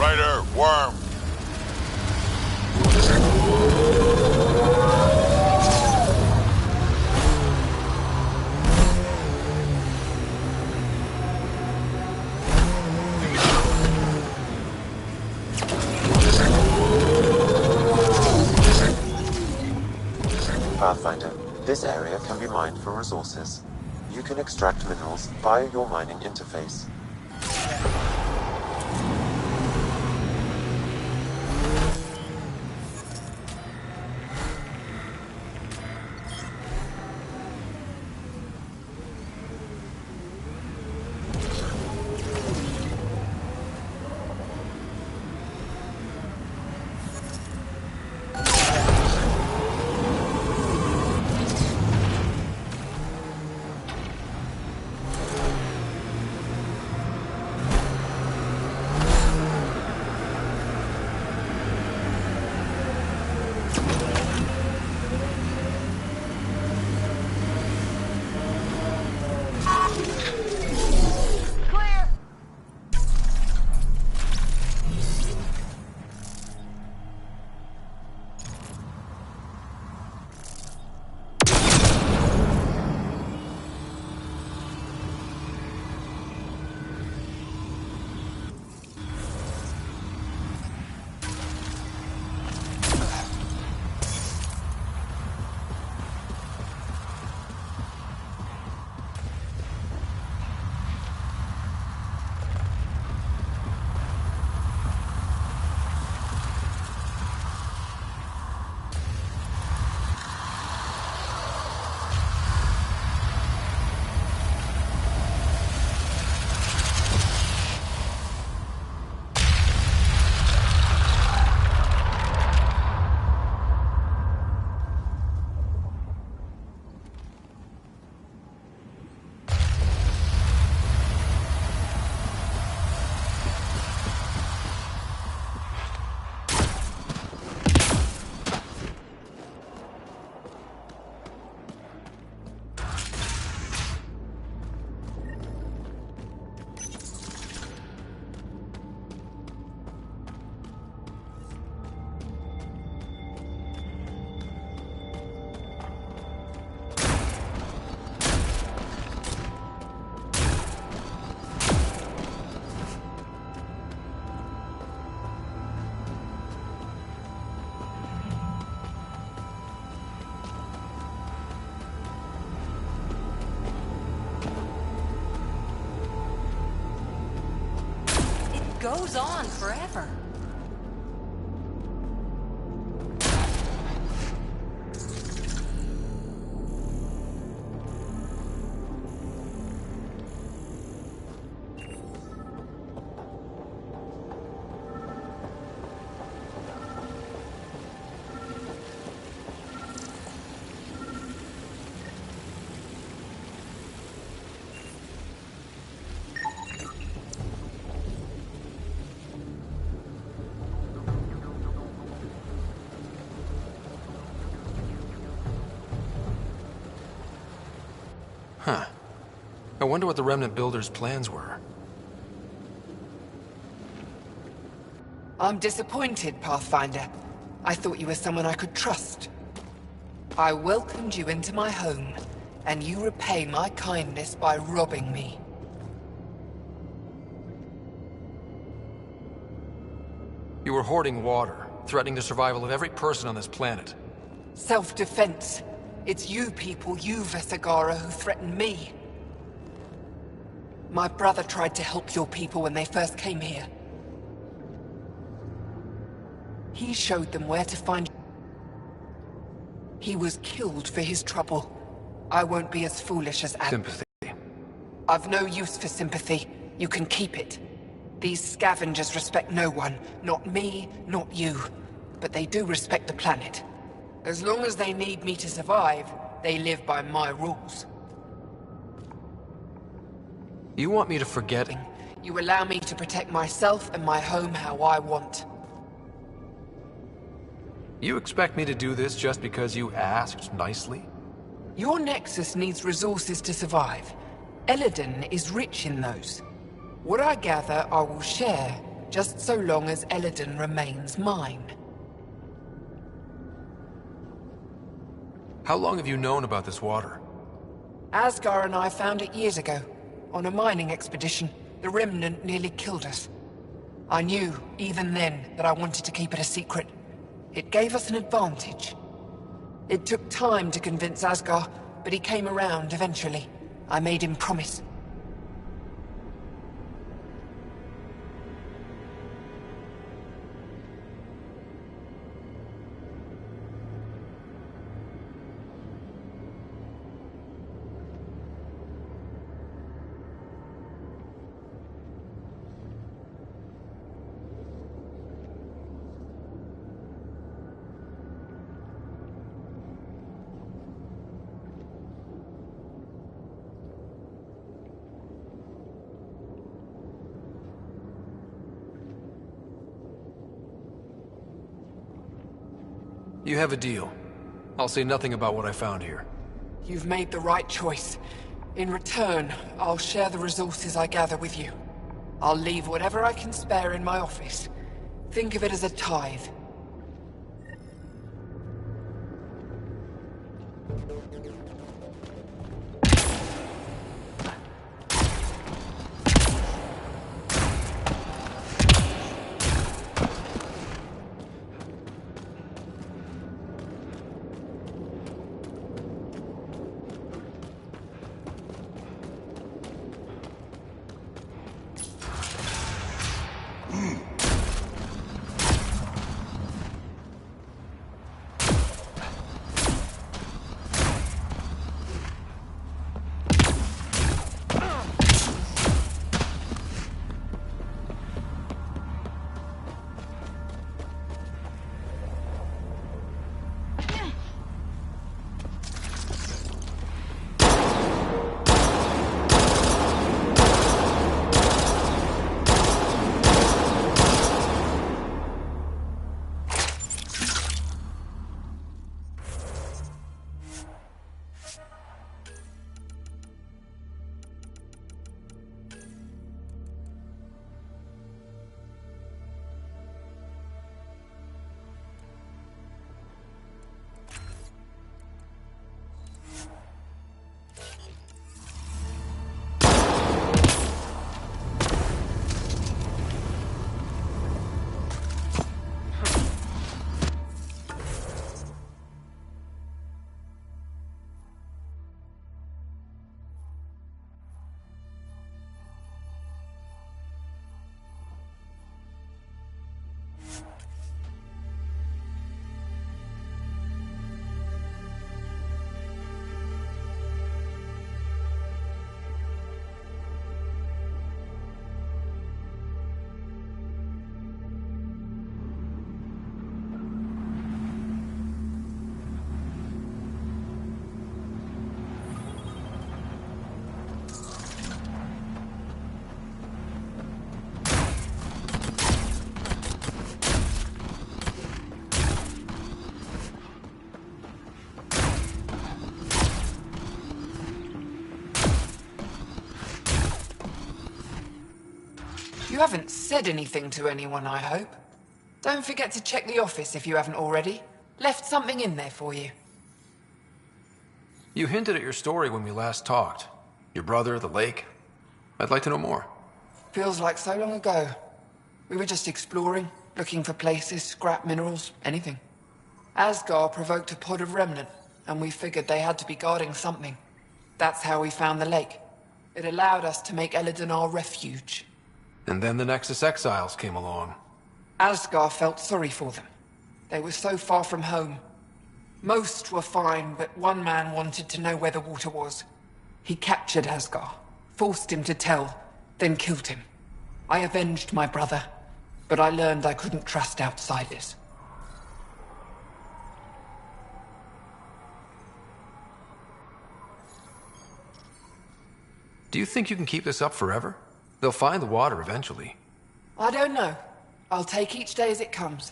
S8: Ryder, worm!
S1: Pathfinder, this area can be mined for resources. You can extract minerals via your mining interface.
S3: Goes on forever.
S4: Huh. I wonder what the Remnant Builders' plans were.
S14: I'm disappointed, Pathfinder. I thought you were someone I could trust. I welcomed you into my home, and you repay my kindness by robbing me.
S4: You were hoarding water, threatening the survival of every person on this planet.
S14: Self-defense. It's you people, you Vesagara, who threatened me. My brother tried to help your people when they first came here. He showed them where to find... He was killed for his trouble. I won't be as foolish as...
S4: Sympathy.
S14: I've no use for sympathy. You can keep it. These scavengers respect no one. Not me, not you. But they do respect the planet. As long as they need me to survive, they live by my rules.
S4: You want me to forget?
S14: You allow me to protect myself and my home how I want.
S4: You expect me to do this just because you asked nicely?
S14: Your Nexus needs resources to survive. Eladin is rich in those. What I gather, I will share just so long as Eladin remains mine.
S4: How long have you known about this water?
S14: Asgar and I found it years ago. On a mining expedition, the Remnant nearly killed us. I knew, even then, that I wanted to keep it a secret. It gave us an advantage. It took time to convince Asgar, but he came around eventually. I made him promise.
S4: You have a deal. I'll say nothing about what I found here.
S14: You've made the right choice. In return, I'll share the resources I gather with you. I'll leave whatever I can spare in my office. Think of it as a tithe. You haven't said anything to anyone, I hope. Don't forget to check the office if you haven't already. Left something in there for you.
S4: You hinted at your story when we last talked. Your brother, the lake. I'd like to know more.
S14: Feels like so long ago. We were just exploring, looking for places, scrap minerals, anything. Asgar provoked a pod of Remnant, and we figured they had to be guarding something. That's how we found the lake. It allowed us to make Eladin our refuge.
S4: And then the Nexus Exiles came along.
S14: Asgar felt sorry for them. They were so far from home. Most were fine, but one man wanted to know where the water was. He captured Asgar, forced him to tell, then killed him. I avenged my brother, but I learned I couldn't trust outsiders.
S4: Do you think you can keep this up forever? They'll find the water eventually.
S14: I don't know. I'll take each day as it comes.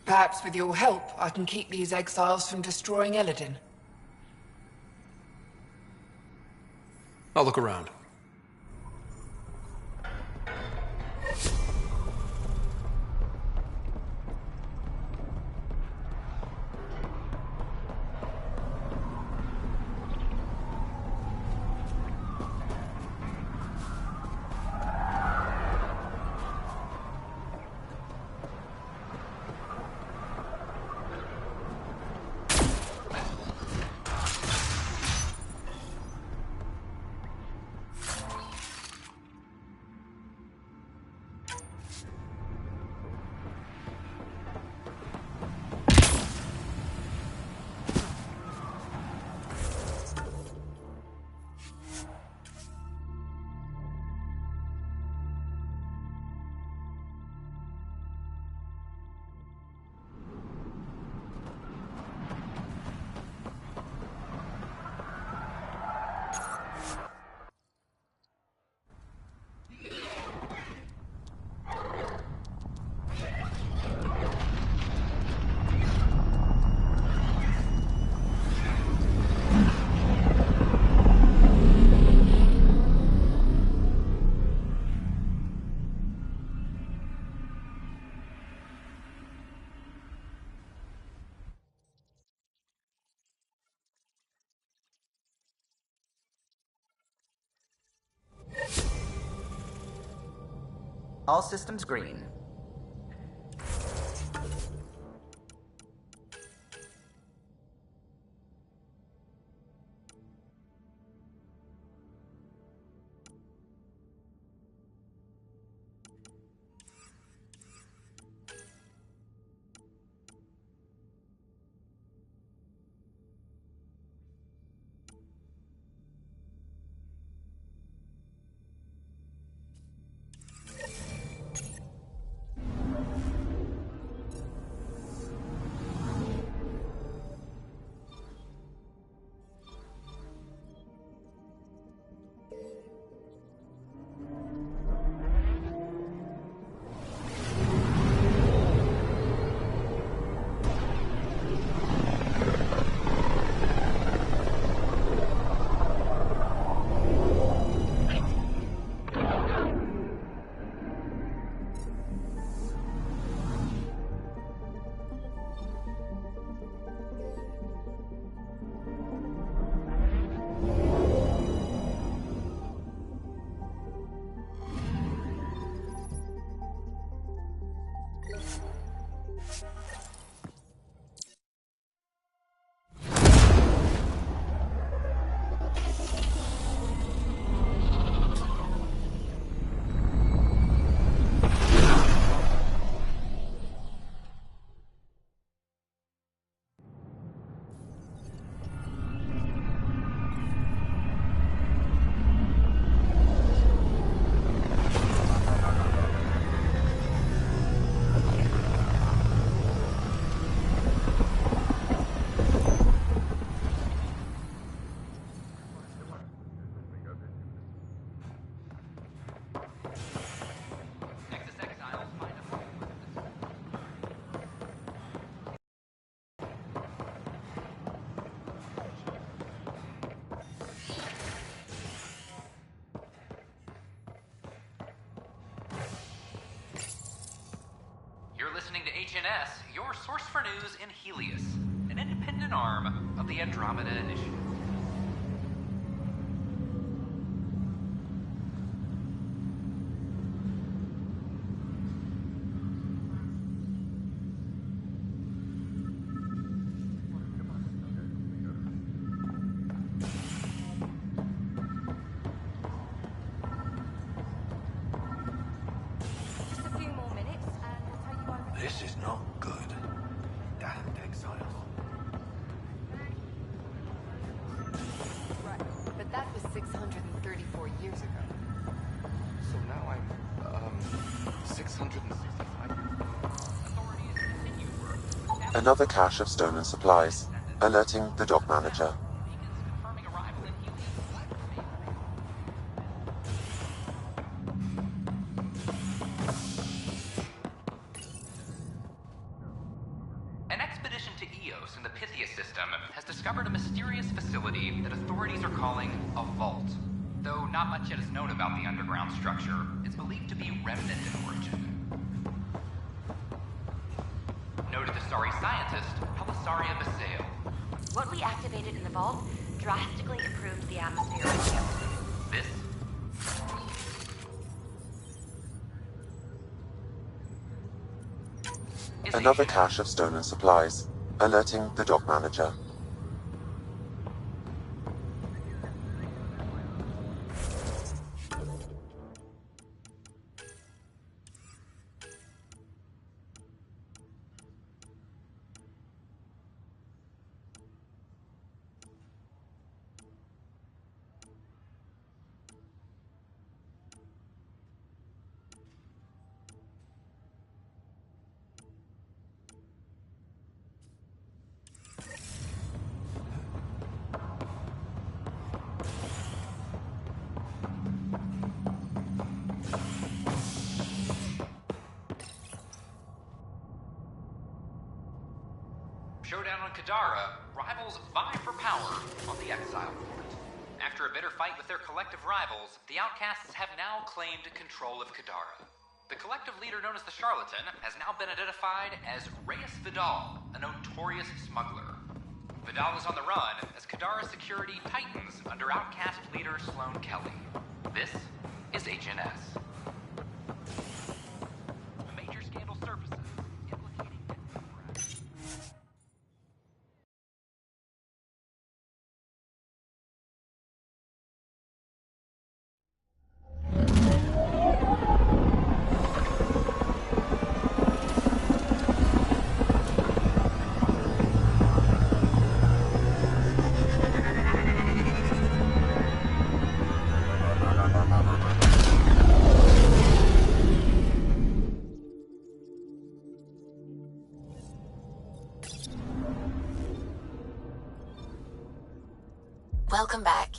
S14: Perhaps with your help, I can keep these exiles from destroying Eladin.
S4: I'll look around.
S15: All systems green.
S6: You're listening to HNS, your source for news in Helios, an independent arm of the Andromeda Initiative.
S8: This is not good. Damned exiles.
S14: Right, but that was 634 years ago.
S16: So now I'm, 665.
S1: Another cache of stolen supplies, alerting the dock manager.
S6: An expedition to Eos in the Pythia system has discovered a mysterious facility that authorities are calling a vault. Though not much yet is known about the underground structure, it's believed to be remnant in origin. Noted Asari scientist, Helisaria Basale.
S17: What we activated in the vault drastically improved the atmosphere of Eos.
S6: This
S1: Another cache of stolen supplies, alerting the dock manager.
S6: Showdown on Kadara, rivals vie for power on the Exile Fort. After a bitter fight with their collective rivals, the Outcasts have now claimed control of Kadara. The collective leader known as the Charlatan has now been identified as Reyes Vidal, a notorious smuggler. Vidal is on the run as Kadara security tightens under Outcast leader Sloane Kelly. This is HNS.
S11: Welcome back.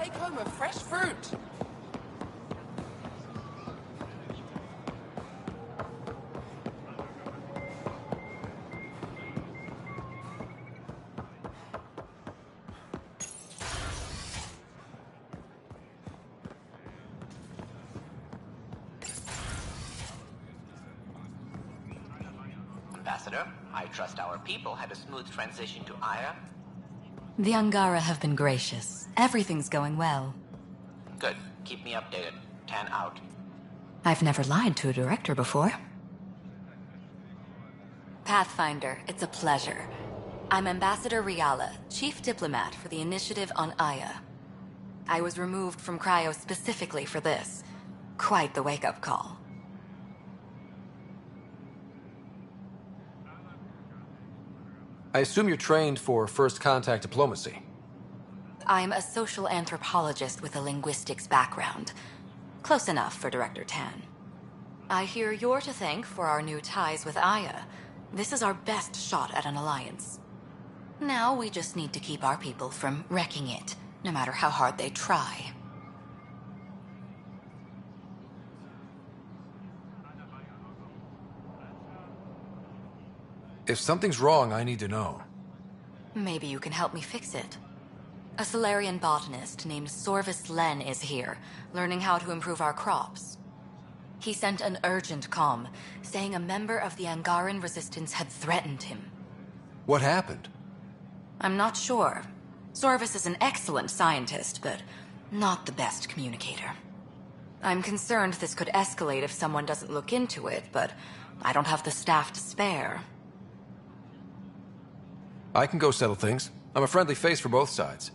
S14: Take home a fresh fruit.
S15: Ambassador, I trust our people had a smooth transition to Aya.
S18: The Angara have been gracious. Everything's going well.
S15: Good. Keep me updated. 10 out.
S18: I've never lied to a director before. Pathfinder, it's a pleasure. I'm Ambassador Riala, Chief Diplomat for the Initiative on Aya. I was removed from Cryo specifically for this. Quite the wake-up call.
S4: I assume you're trained for first contact diplomacy.
S18: I'm a social anthropologist with a linguistics background. Close enough for Director Tan. I hear you're to thank for our new ties with Aya. This is our best shot at an alliance. Now we just need to keep our people from wrecking it, no matter how hard they try.
S4: If something's wrong, I need to know.
S18: Maybe you can help me fix it. A Solarian botanist named Sorvis Len is here, learning how to improve our crops. He sent an urgent comm, saying a member of the Angaran resistance had threatened him.
S4: What happened?
S18: I'm not sure. Sorvis is an excellent scientist, but not the best communicator. I'm concerned this could escalate if someone doesn't look into it, but I don't have the staff to spare.
S4: I can go settle things. I'm a friendly face for both sides.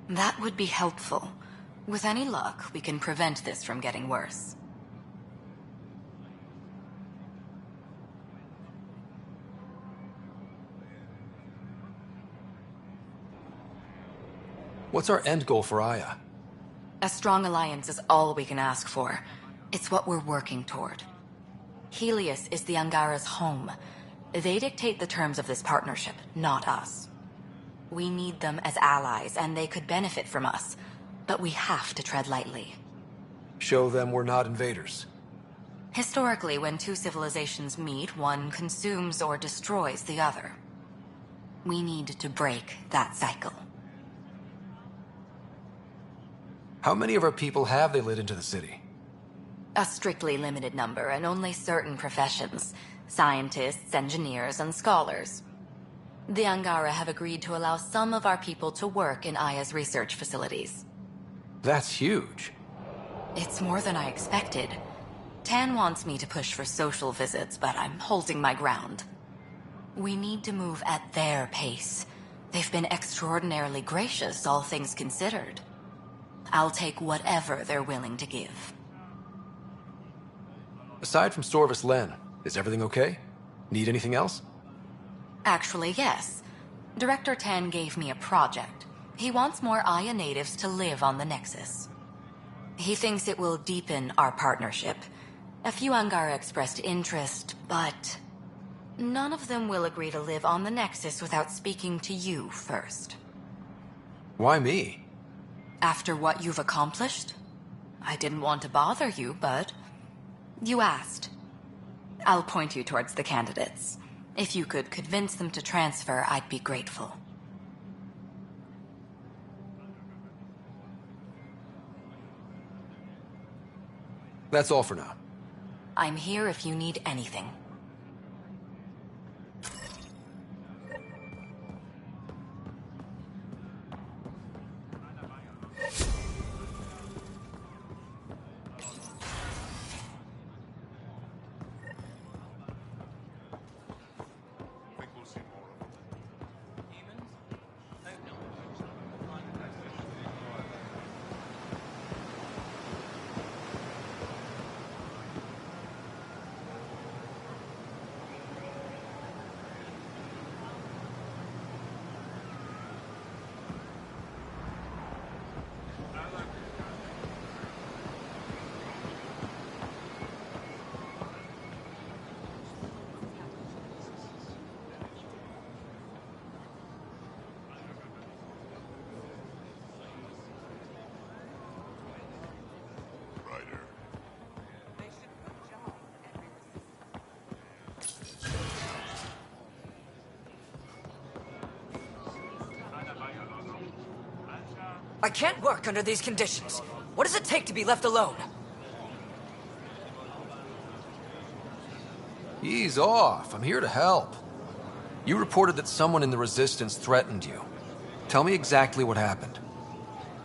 S18: That would be helpful. With any luck, we can prevent this from getting worse.
S4: What's our end goal for Aya?
S18: A strong alliance is all we can ask for. It's what we're working toward. Helios is the Angara's home. They dictate the terms of this partnership, not us. We need them as allies, and they could benefit from us. But we have to tread lightly.
S4: Show them we're not invaders.
S18: Historically, when two civilizations meet, one consumes or destroys the other. We need to break that cycle.
S19: How many of our people have they let into the city?
S18: A strictly limited number, and only certain professions. Scientists, engineers, and scholars. The Angara have agreed to allow some of our people to work in Aya's research facilities.
S19: That's huge.
S18: It's more than I expected. Tan wants me to push for social visits, but I'm holding my ground. We need to move at their pace. They've been extraordinarily gracious, all things considered. I'll take whatever they're willing to give.
S19: Aside from Sorvis Len, is everything okay? Need anything else?
S18: Actually, yes. Director Tan gave me a project. He wants more Aya natives to live on the Nexus. He thinks it will deepen our partnership. A few Angara expressed interest, but none of them will agree to live on the Nexus without speaking to you first.
S19: Why me?
S18: After what you've accomplished? I didn't want to bother you, but you asked. I'll point you towards the candidates. If you could convince them to transfer, I'd be grateful.
S19: That's all for now.
S18: I'm here if you need anything.
S20: I can't work under these conditions. What does it take to be left alone?
S19: Ease off. I'm here to help. You reported that someone in the Resistance threatened you. Tell me exactly what happened.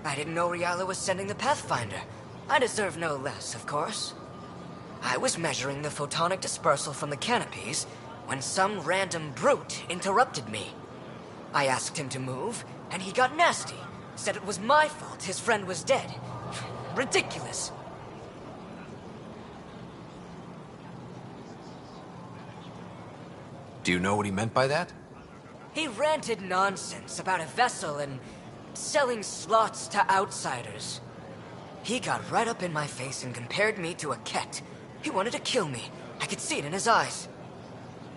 S20: I didn't know Riala was sending the Pathfinder. I deserve no less, of course. I was measuring the photonic dispersal from the canopies when some random brute interrupted me. I asked him to move, and he got nasty. Said it was my fault his friend was dead. Ridiculous.
S19: Do you know what he meant by that?
S20: He ranted nonsense about a vessel and selling slots to outsiders. He got right up in my face and compared me to a cat. He wanted to kill me. I could see it in his eyes.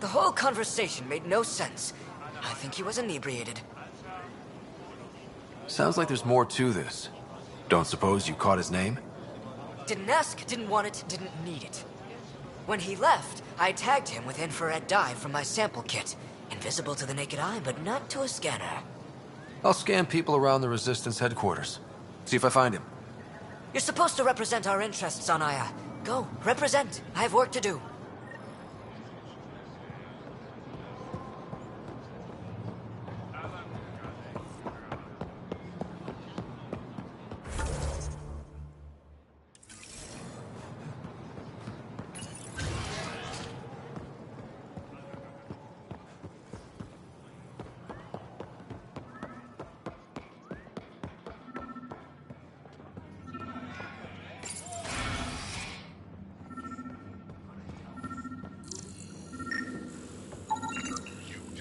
S20: The whole conversation made no sense. I think he was inebriated.
S19: Sounds like there's more to this. Don't suppose you caught his name?
S20: Didn't ask, didn't want it, didn't need it. When he left, I tagged him with infrared dye from my sample kit. Invisible to the naked eye, but not to a scanner.
S19: I'll scan people around the Resistance headquarters. See if I find him.
S20: You're supposed to represent our interests on Aya. Go, represent. I have work to do.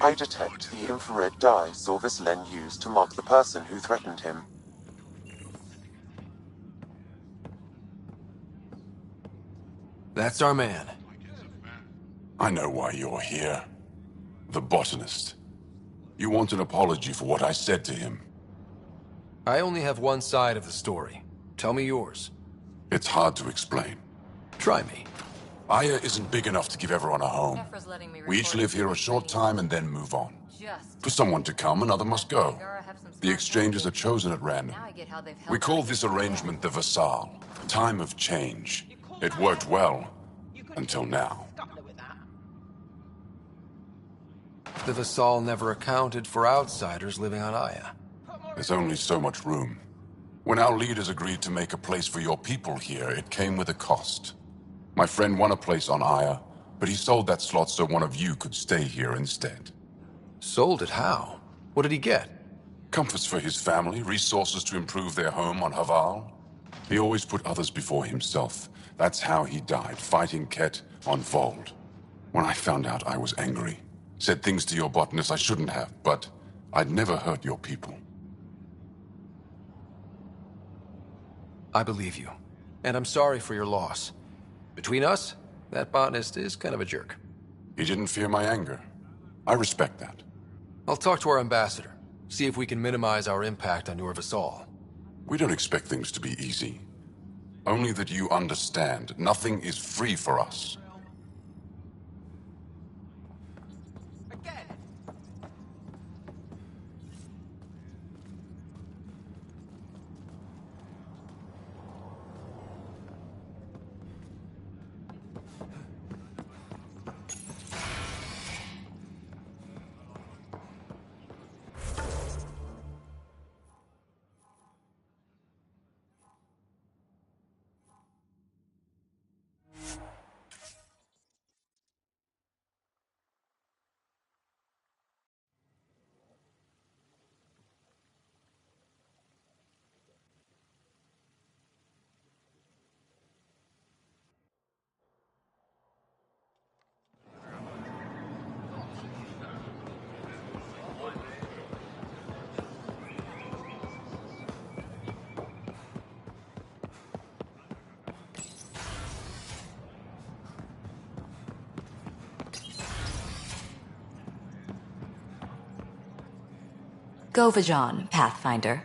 S1: I detect the infrared dye Sorvis Len used to mark the person who threatened him.
S19: That's our man.
S8: I know why you're here. The botanist. You want an apology for what I said to him.
S19: I only have one side of the story. Tell me yours.
S8: It's hard to explain.
S19: Try me.
S21: Aya isn't big enough to give everyone a home.
S3: Efra's letting me
S21: We each
S3: record
S21: live here a
S3: this
S21: short time and then move on.
S3: Just
S21: For someone to come, another must go.
S3: Angara have some
S21: The
S3: smart
S21: exchanges are
S3: tactics.
S21: chosen at random.
S3: Now I get how they've held
S21: We
S3: out
S21: call
S3: against
S21: this
S3: the
S21: arrangement the Vassal. Time of change. It worked well. Until now.
S19: The Vassal never accounted for outsiders living on Aya.
S21: There's only so much room. When our leaders agreed to make a place for your people here, it came with a cost. My friend won a place on Aya, but he sold that slot so one of you could stay here instead.
S19: Sold it how? What did he get?
S21: Comforts for his family, resources to improve their home on Haval. He always put others before himself. That's how he died, fighting Ket on Vold. When I found out, I was angry. Said things to your botanist I shouldn't have, but I'd never hurt your people.
S19: I believe you. And I'm sorry for your loss. Between us, that botanist is kind of a jerk.
S21: He didn't fear my anger. I respect that.
S19: I'll talk to our ambassador. See if we can minimize our impact on your Vassal.
S21: We don't expect things to be easy. Only that you understand, nothing is free for us.
S18: Govajon, Pathfinder.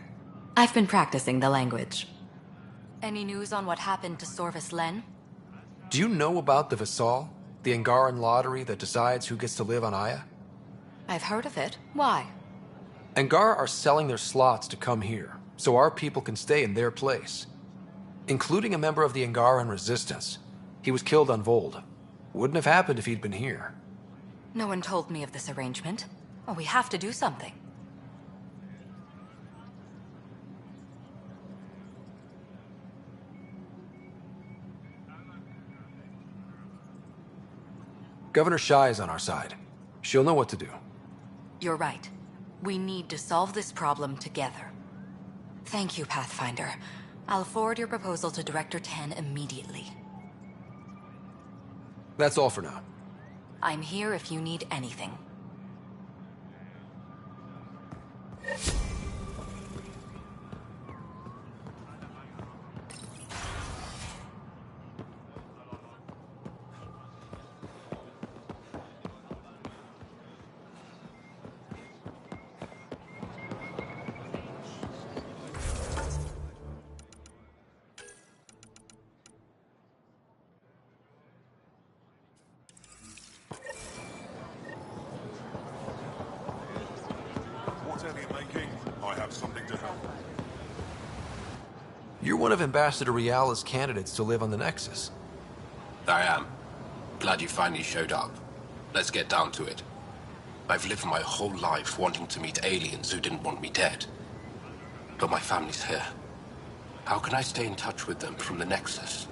S18: I've been practicing the language. Any news on what happened to Sorvis Len?
S19: Do you know about the Vassal? The Angaran lottery that decides who gets to live on Aya?
S18: I've heard of it. Why?
S19: Angara are selling their slots to come here, so our people can stay in their place. Including a member of the Angaran resistance. He was killed on Vold. Wouldn't have happened if he'd been here.
S18: No one told me of this arrangement. Oh, we have to do something.
S19: Governor Shai is on our side. She'll know what to do.
S18: You're right. We need to solve this problem together. Thank you, Pathfinder. I'll forward your proposal to Director Tan immediately.
S19: That's all for now.
S18: I'm here if you need anything.
S8: Whatever you're making, I have something to help.
S19: You're one of Ambassador Riala's candidates to live on the Nexus.
S22: I am. Glad you finally showed up. Let's get down to it. I've lived my whole life wanting to meet aliens who didn't want me dead. But my family's here. How can I stay in touch with them from the Nexus?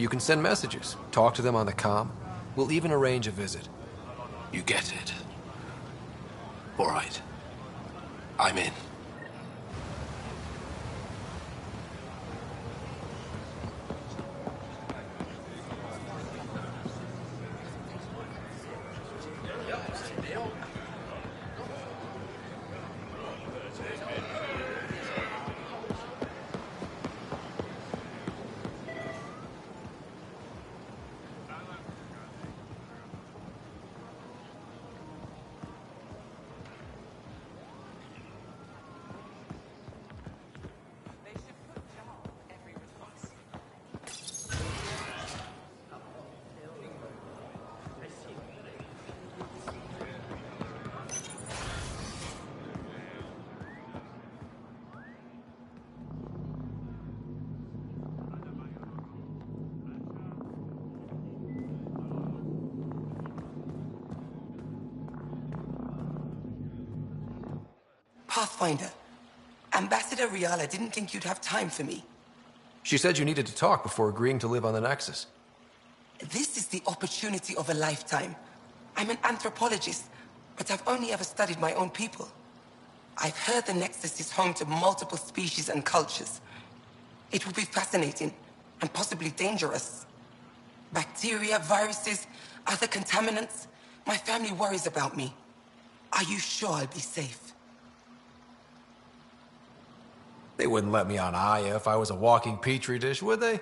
S19: You can send messages, talk to them on the comm. We'll even arrange a visit.
S22: You get it. All right. I'm in.
S5: Pathfinder, Ambassador Riala didn't think you'd have time for me.
S19: She said you needed to talk before agreeing to live on the Nexus.
S5: This is the opportunity of a lifetime. I'm an anthropologist, but I've only ever studied my own people. I've heard the Nexus is home to multiple species and cultures. It will be fascinating, and possibly dangerous. Bacteria, viruses, other contaminants. My family worries about me. Are you sure I'll be safe?
S19: They wouldn't let me on Aya if I was a walking petri dish, would they?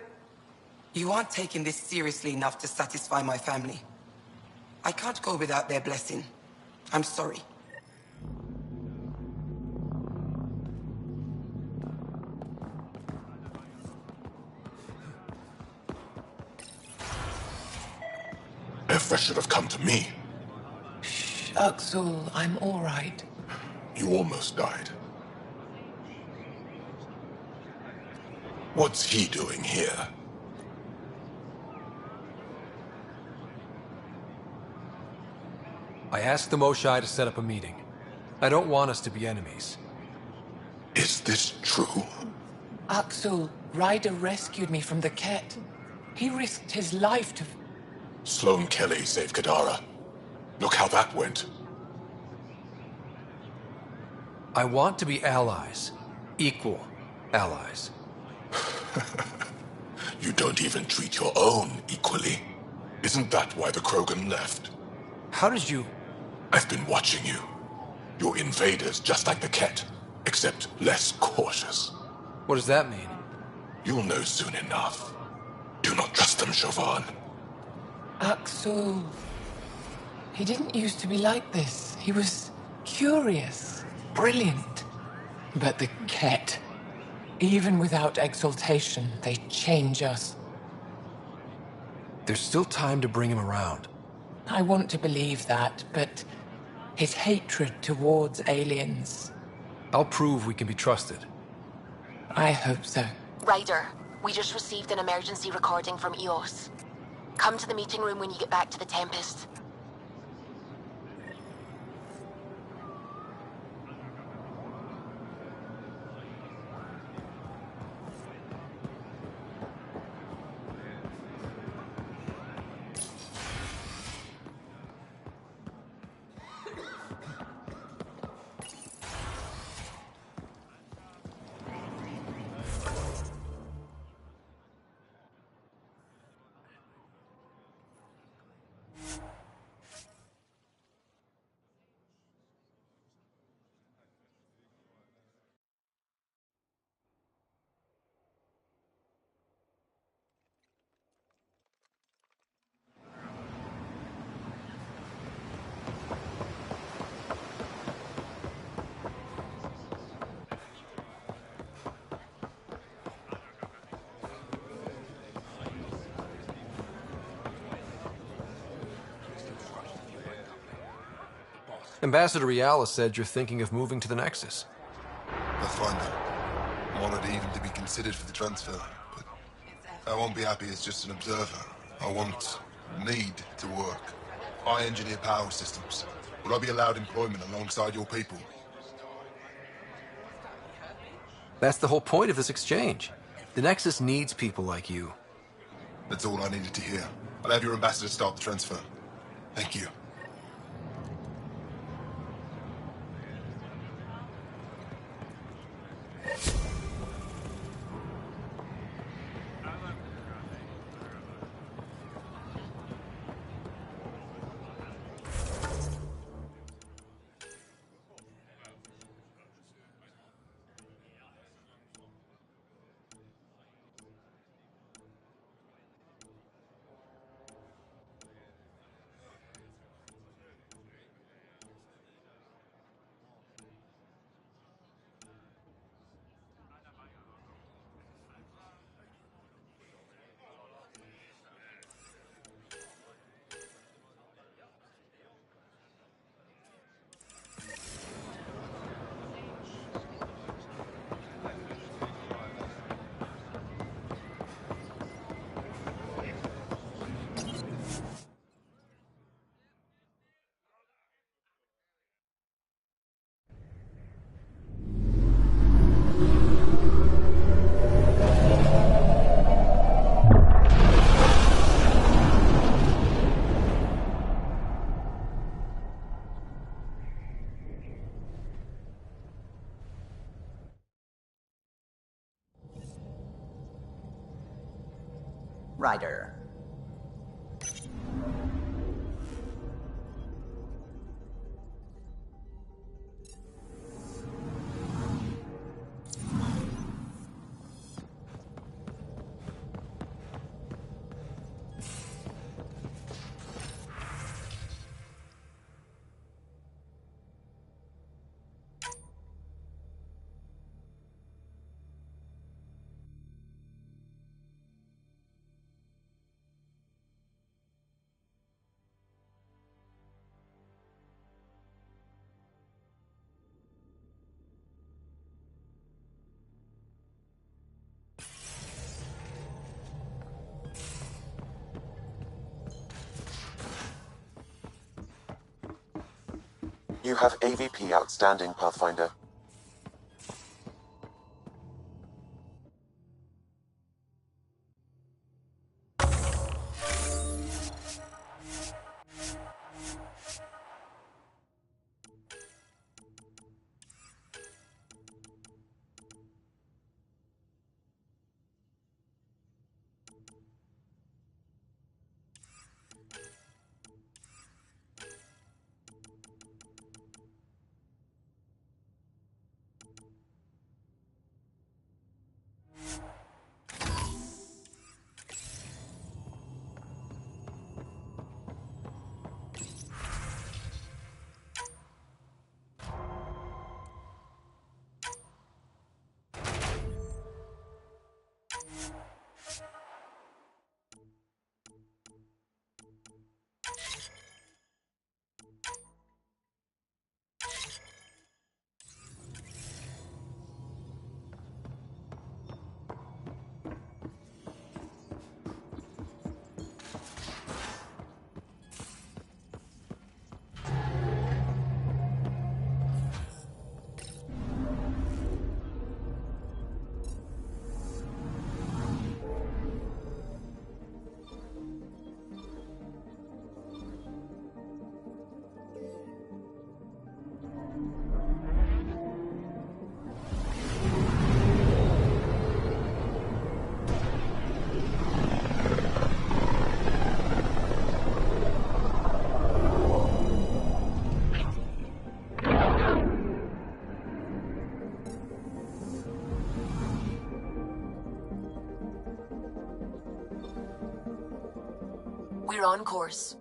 S5: You aren't taking this seriously enough to satisfy my family. I can't go without their blessing. I'm sorry.
S8: Efra should have come to me.
S5: Shh, Axel, I'm all right.
S8: You almost died. What's he doing here?
S19: I asked the Moshai to set up a meeting. I don't want us to be enemies.
S8: Is this true?
S5: Axel, Ryder rescued me from the Ket. He risked his life to...
S8: Sloane Kelly saved Kadara. Look how that went.
S19: I want to be allies. Equal allies.
S8: You don't even treat your own equally. Isn't that why the Krogan left?
S19: How did you...
S8: I've been watching you. You're invaders just like the Ket, except less cautious.
S19: What does that mean?
S8: You'll know soon enough. Do not trust them, Chauvin.
S5: Axel... He didn't used to be like this. He was curious, brilliant. But the Ket, even without exaltation, they change us.
S19: There's still time to bring him around.
S5: I want to believe that, but his hatred towards aliens...
S19: I'll prove we can be trusted.
S5: I hope so.
S11: Ryder, we just received an emergency recording from EOS. Come to the meeting room when you get back to the Tempest.
S19: Ambassador Riala said you're thinking of moving to the Nexus.
S9: Pathfinder. I'm honored even to be considered for the transfer, but I won't be happy as just an observer. I need to work. I engineer power systems. Will I be allowed employment alongside your people?
S19: That's the whole point of this exchange. The Nexus needs people like you.
S9: That's all I needed to hear. I'll have your ambassador start the transfer. Thank you.
S2: Rider.
S1: You have AVP outstanding, Pathfinder.
S11: We're on course.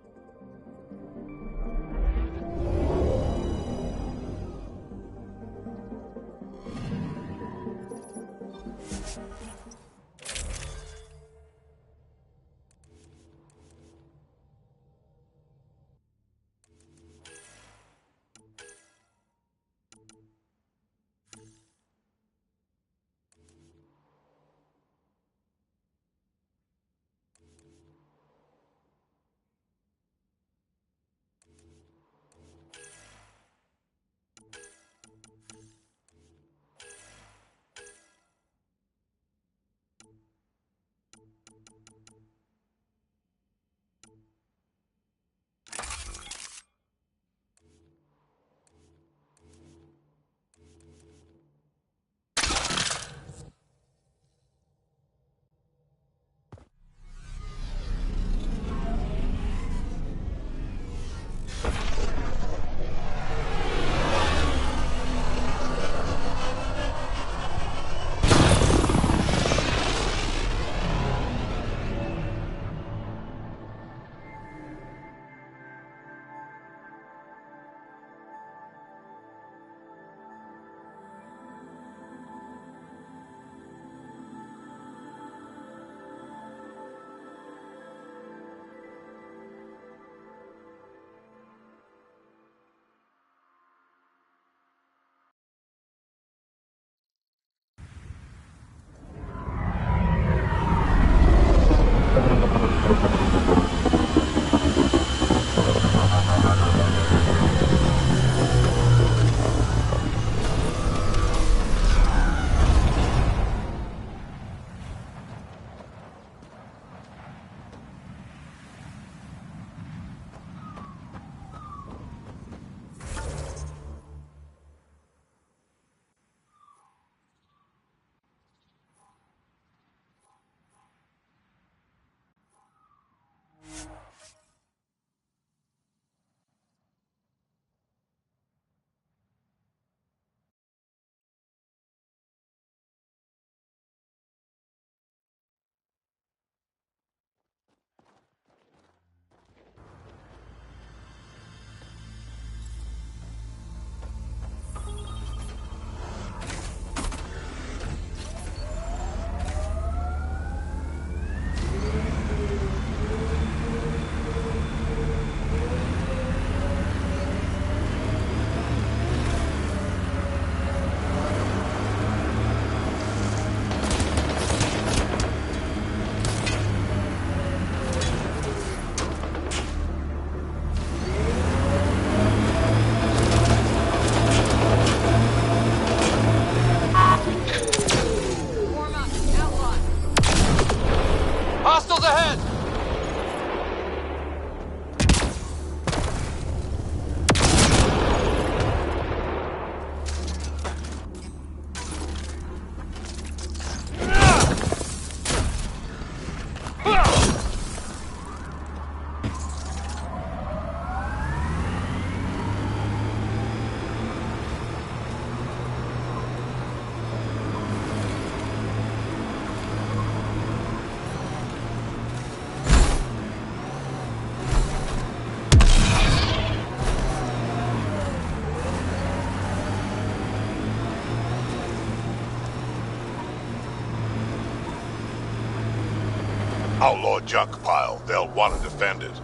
S8: Outlaw junk pile. They'll want to defend it.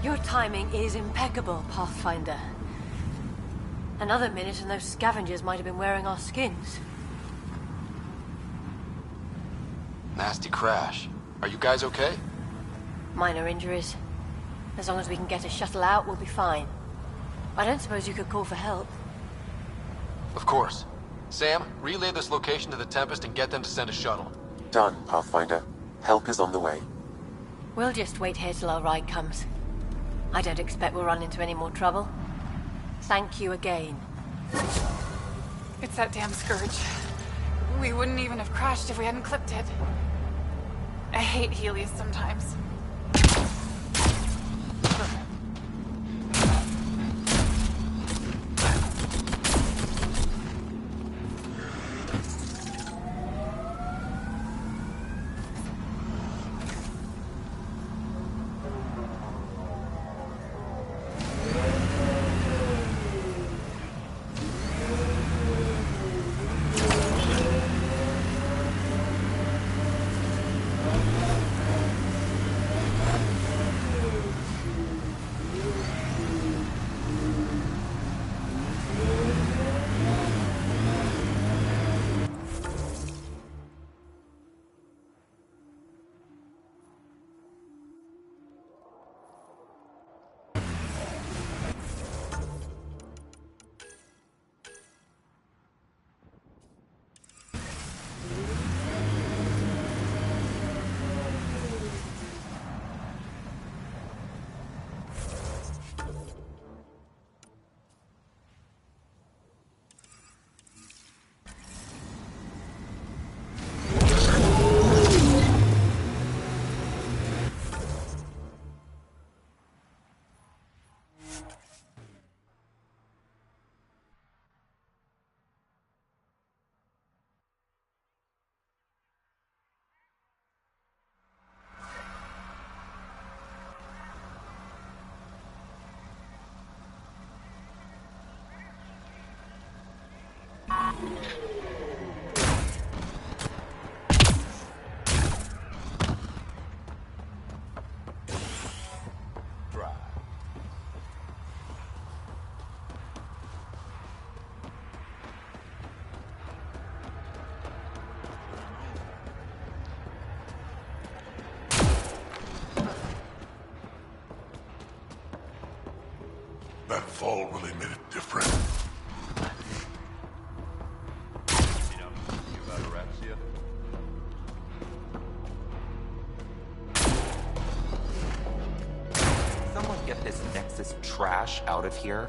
S2: Your timing is impeccable, Pathfinder. Another minute and those scavengers might have been wearing our skins.
S4: Nasty crash. Are you guys okay?
S2: Minor injuries. As long as we can get a shuttle out, we'll be fine. I don't suppose you could call for help.
S4: Of course. Sam, relay this location to the Tempest and get them to send a shuttle.
S1: Done, Pathfinder. Help is on the way.
S2: We'll just wait here till our ride comes. I don't expect we'll run into any more trouble. Thank you again.
S12: It's that damn Scourge. We wouldn't even have crashed if we hadn't clipped it. I hate Helios sometimes.
S8: That fall really made it different.
S6: Someone get this Nexus trash out of here.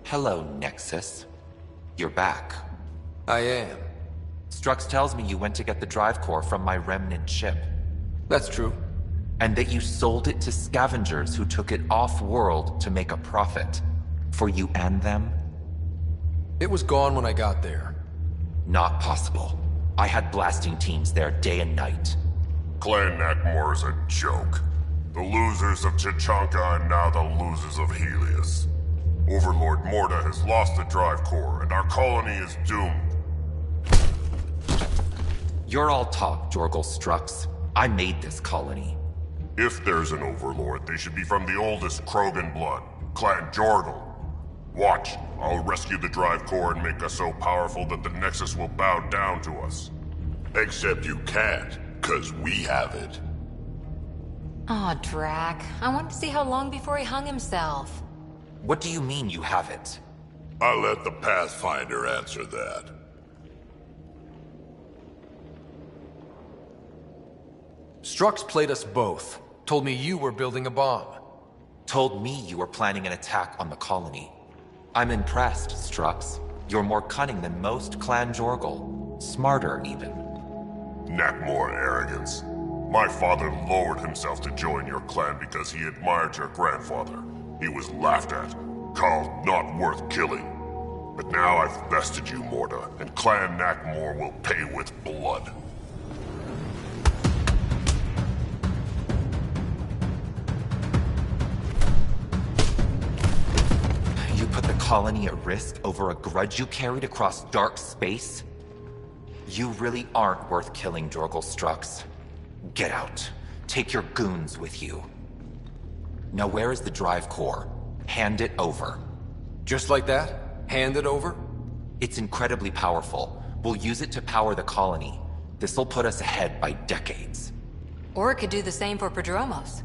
S6: Hello, Nexus. You're back.
S19: I am.
S6: Strux tells me you went to get the drive core from my remnant ship.
S19: That's true.
S6: And that you sold it to scavengers who took it off-world to make a profit. For you and them?
S19: It was gone when I got there.
S6: Not possible. I had blasting teams there day and night.
S8: Clan Nakmor is a joke. The losers of Chichanka and now the losers of Helios. Overlord Morda has lost the drive core, and our colony is doomed.
S6: You're all talk, Jorgal Strux. I made this colony.
S8: If there's an overlord, they should be from the oldest Krogan blood, Clan Jorgal. Watch, I'll rescue the drive core and make us so powerful that the Nexus will bow down to us. Except you can't, 'cause we have it.
S3: Aw, Drac. I wanted to see how long before he hung himself.
S6: What do you mean you have it?
S8: I'll let the Pathfinder answer that.
S19: Strux played us both. Told me you were building a bomb.
S6: Told me you were planning an attack on the colony. I'm impressed, Strux. You're more cunning than most Clan Jorgal. Smarter, even.
S8: Nakmor arrogance. My father lowered himself to join your clan because he admired your grandfather. He was laughed at, called not worth killing. But now I've bested you, Morda, and Clan Nakmor will pay with blood.
S6: You put the colony at risk over a grudge you carried across dark space? You really aren't worth killing, Jorgal Strux. Get out. Take your goons with you. Now where is the drive core? Hand it over.
S19: Just like that? Hand it over?
S6: It's incredibly powerful. We'll use it to power the colony. This'll put us ahead by decades.
S3: Or it could do the same for Prodromos.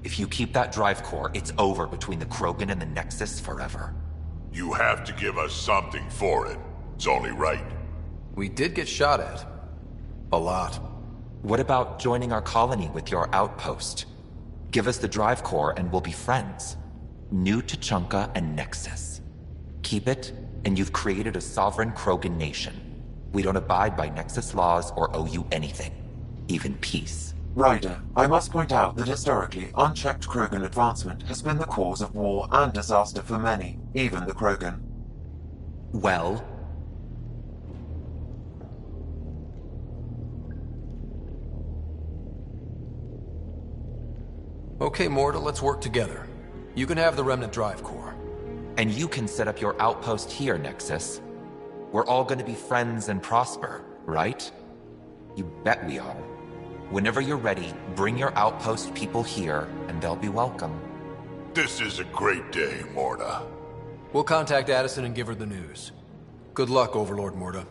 S6: If you keep that drive core, it's over between the Krogan and the Nexus forever.
S8: You have to give us something for it. It's only right.
S19: We did get shot at. A lot.
S6: What about joining our colony with your outpost? Give us the drive core and we'll be friends. New Tuchanka and Nexus. Keep it, and you've created a sovereign Krogan nation. We don't abide by Nexus laws or owe you anything. Even peace.
S1: Ryder, I must point out that historically, unchecked Krogan advancement has been the cause of war and disaster for many, even the Krogan.
S6: Well?
S19: Okay, Morda, let's work together. You can have the Remnant drive core.
S6: And you can set up your outpost here, Nexus. We're all gonna be friends and prosper, right? You bet we are. Whenever you're ready, bring your outpost people here, and they'll be welcome.
S8: This is a great day, Morda.
S19: We'll contact Addison and give her the news. Good luck, Overlord Morda.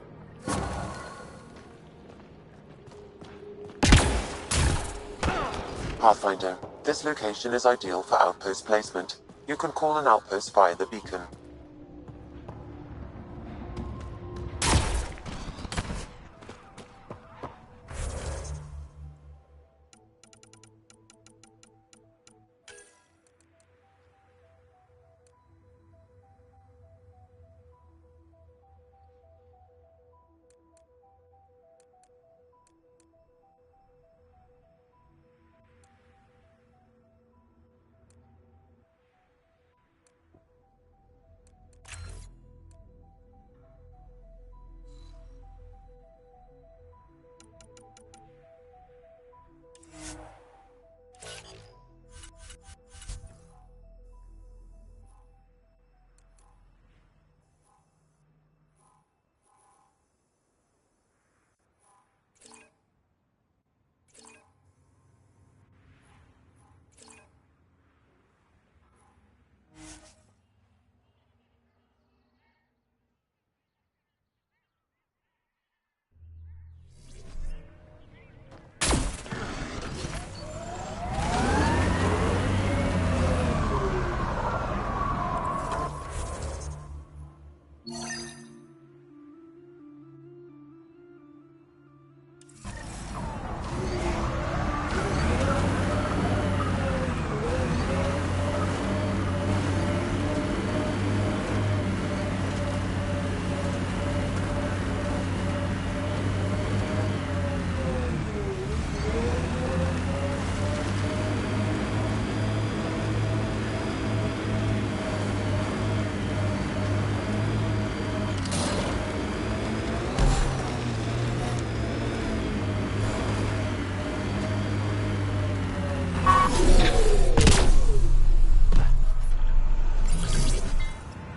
S1: Pathfinder, this location is ideal for outpost placement. You can call an outpost via the beacon.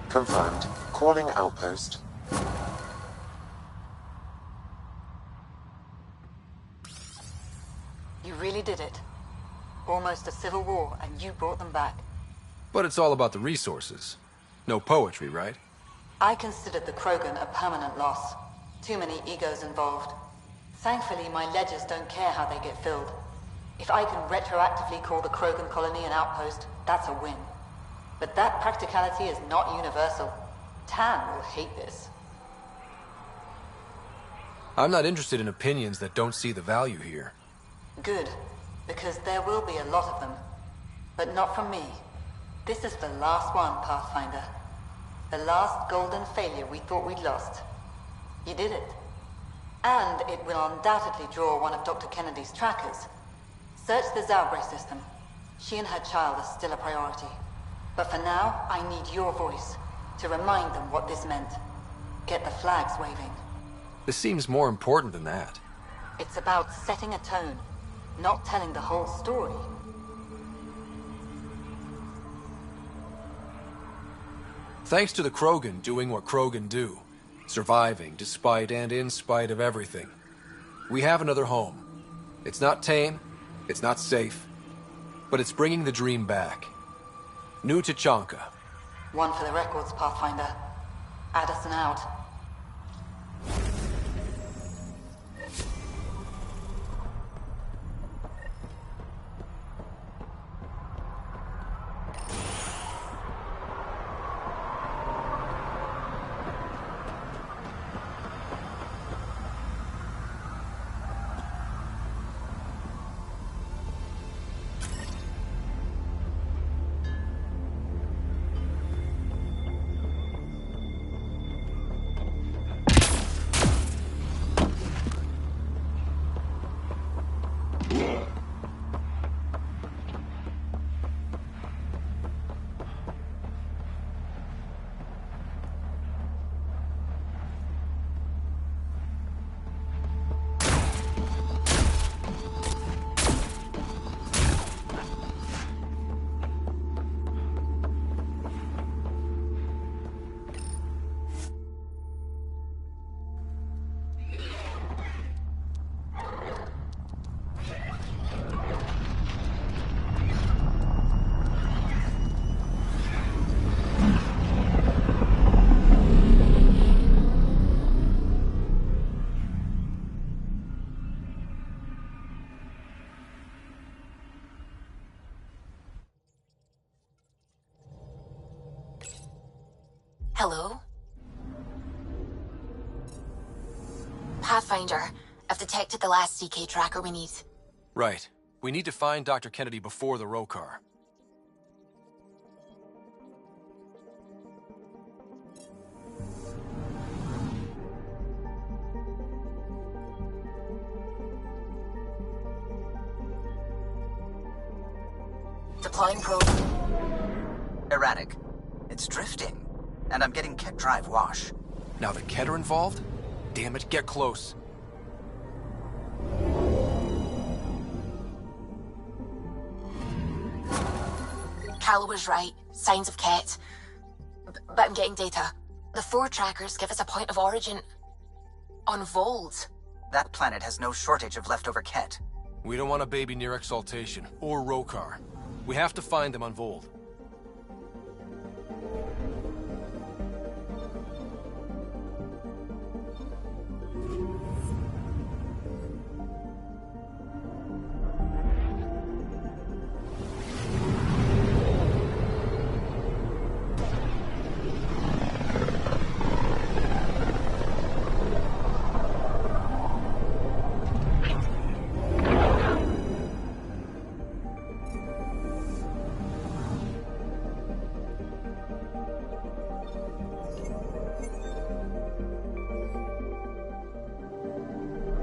S1: Confirmed. Calling outpost.
S7: You really did it. Almost a civil war, and you brought them back.
S19: But it's all about the resources. No poetry, right?
S7: I considered the Krogan a permanent loss. Too many egos involved. Thankfully, my ledgers don't care how they get filled. If I can retroactively call the Krogan colony an outpost, that's a win. But that practicality is not universal. Tan will hate this.
S19: I'm not interested in opinions that don't see the value here.
S7: Good, because there will be a lot of them. But not from me. This is the last one, Pathfinder. The last golden failure we thought we'd lost. You did it. And it will undoubtedly draw one of Dr. Kennedy's trackers. Search the Zaubre system. She and her child are still a priority. But for now, I need your voice to remind them what this meant. Get the flags waving.
S19: This seems more important than that.
S7: It's about setting a tone, not telling the whole story.
S19: Thanks to the Krogan doing what Krogan do. Surviving despite and in spite of everything. We have another home. It's not tame, it's not safe, but it's bringing the dream back. New Tachanka.
S7: One for the records, Pathfinder. Addison out.
S11: Hello? Pathfinder, I've detected the last CK tracker we need.
S19: Right. We need to find Dr. Kennedy before the Rokar.
S11: Deploying probe.
S13: Erratic. It's drifting, and I'm getting Ket drive wash.
S19: Now the Ket are involved? Damn it, get close.
S11: Callow was right. Signs of Ket. But I'm getting data. The 4 trackers give us a point of origin on Vold.
S13: That planet has no shortage of leftover Ket.
S19: We don't want a baby near Exaltation, or Rokar. We have to find them on Vold.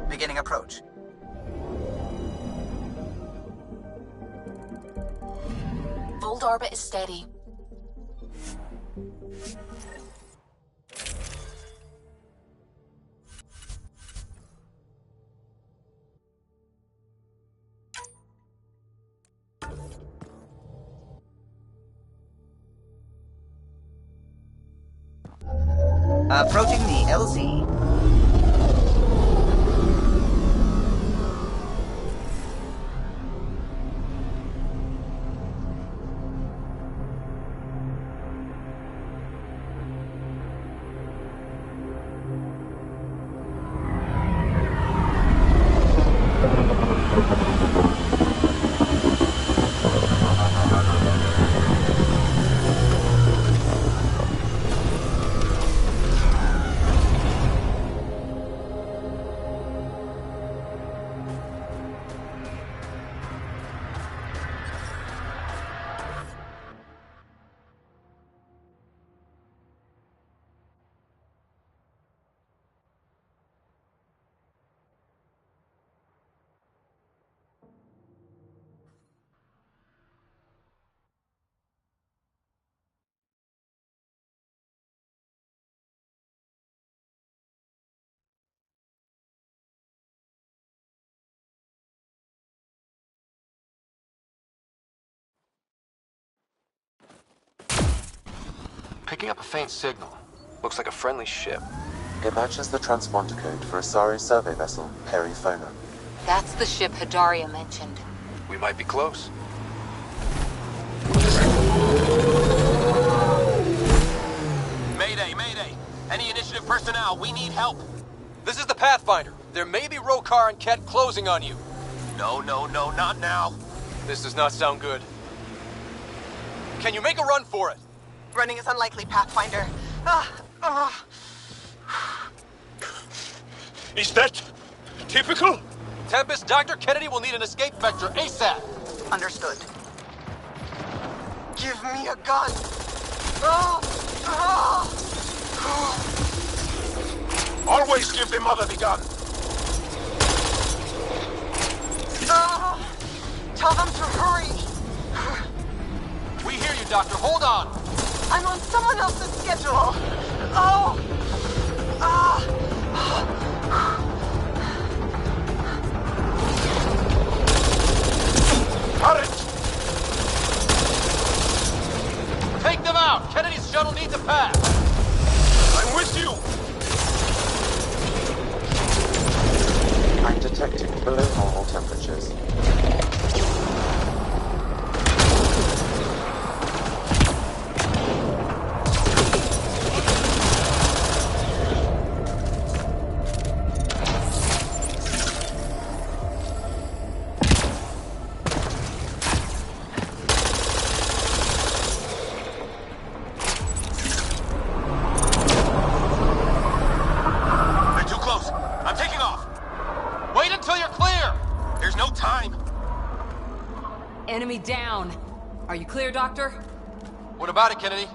S13: Beginning approach.
S11: Vold orbit is steady.
S13: Approaching the LZ.
S4: Picking up a faint signal. Looks like a friendly ship.
S1: It matches the transponder code for Asari survey vessel, Perifona.
S3: That's the ship Hadaria mentioned.
S4: We might be close.
S10: Mayday, mayday! Any initiative personnel, we need help!
S16: This is the Pathfinder. There may be Rokar and Ket closing on you.
S10: No, not now.
S16: This does not sound good. Can you make a run for it?
S23: Running is unlikely, Pathfinder.
S10: Is that typical?
S16: Tempest, Dr. Kennedy will need an escape vector ASAP.
S23: Understood. Give me a gun.
S10: Always give the mother the gun.
S23: Tell them to hurry.
S16: We hear you, Doctor. Hold on.
S23: I'm on someone else's schedule.
S10: Got it!
S16: Take them out! Kennedy's shuttle needs a pass!
S10: I'm with you!
S1: I'm detecting below normal temperatures.
S3: Enemy down. Are you clear, Doctor?
S16: What about it, Kennedy?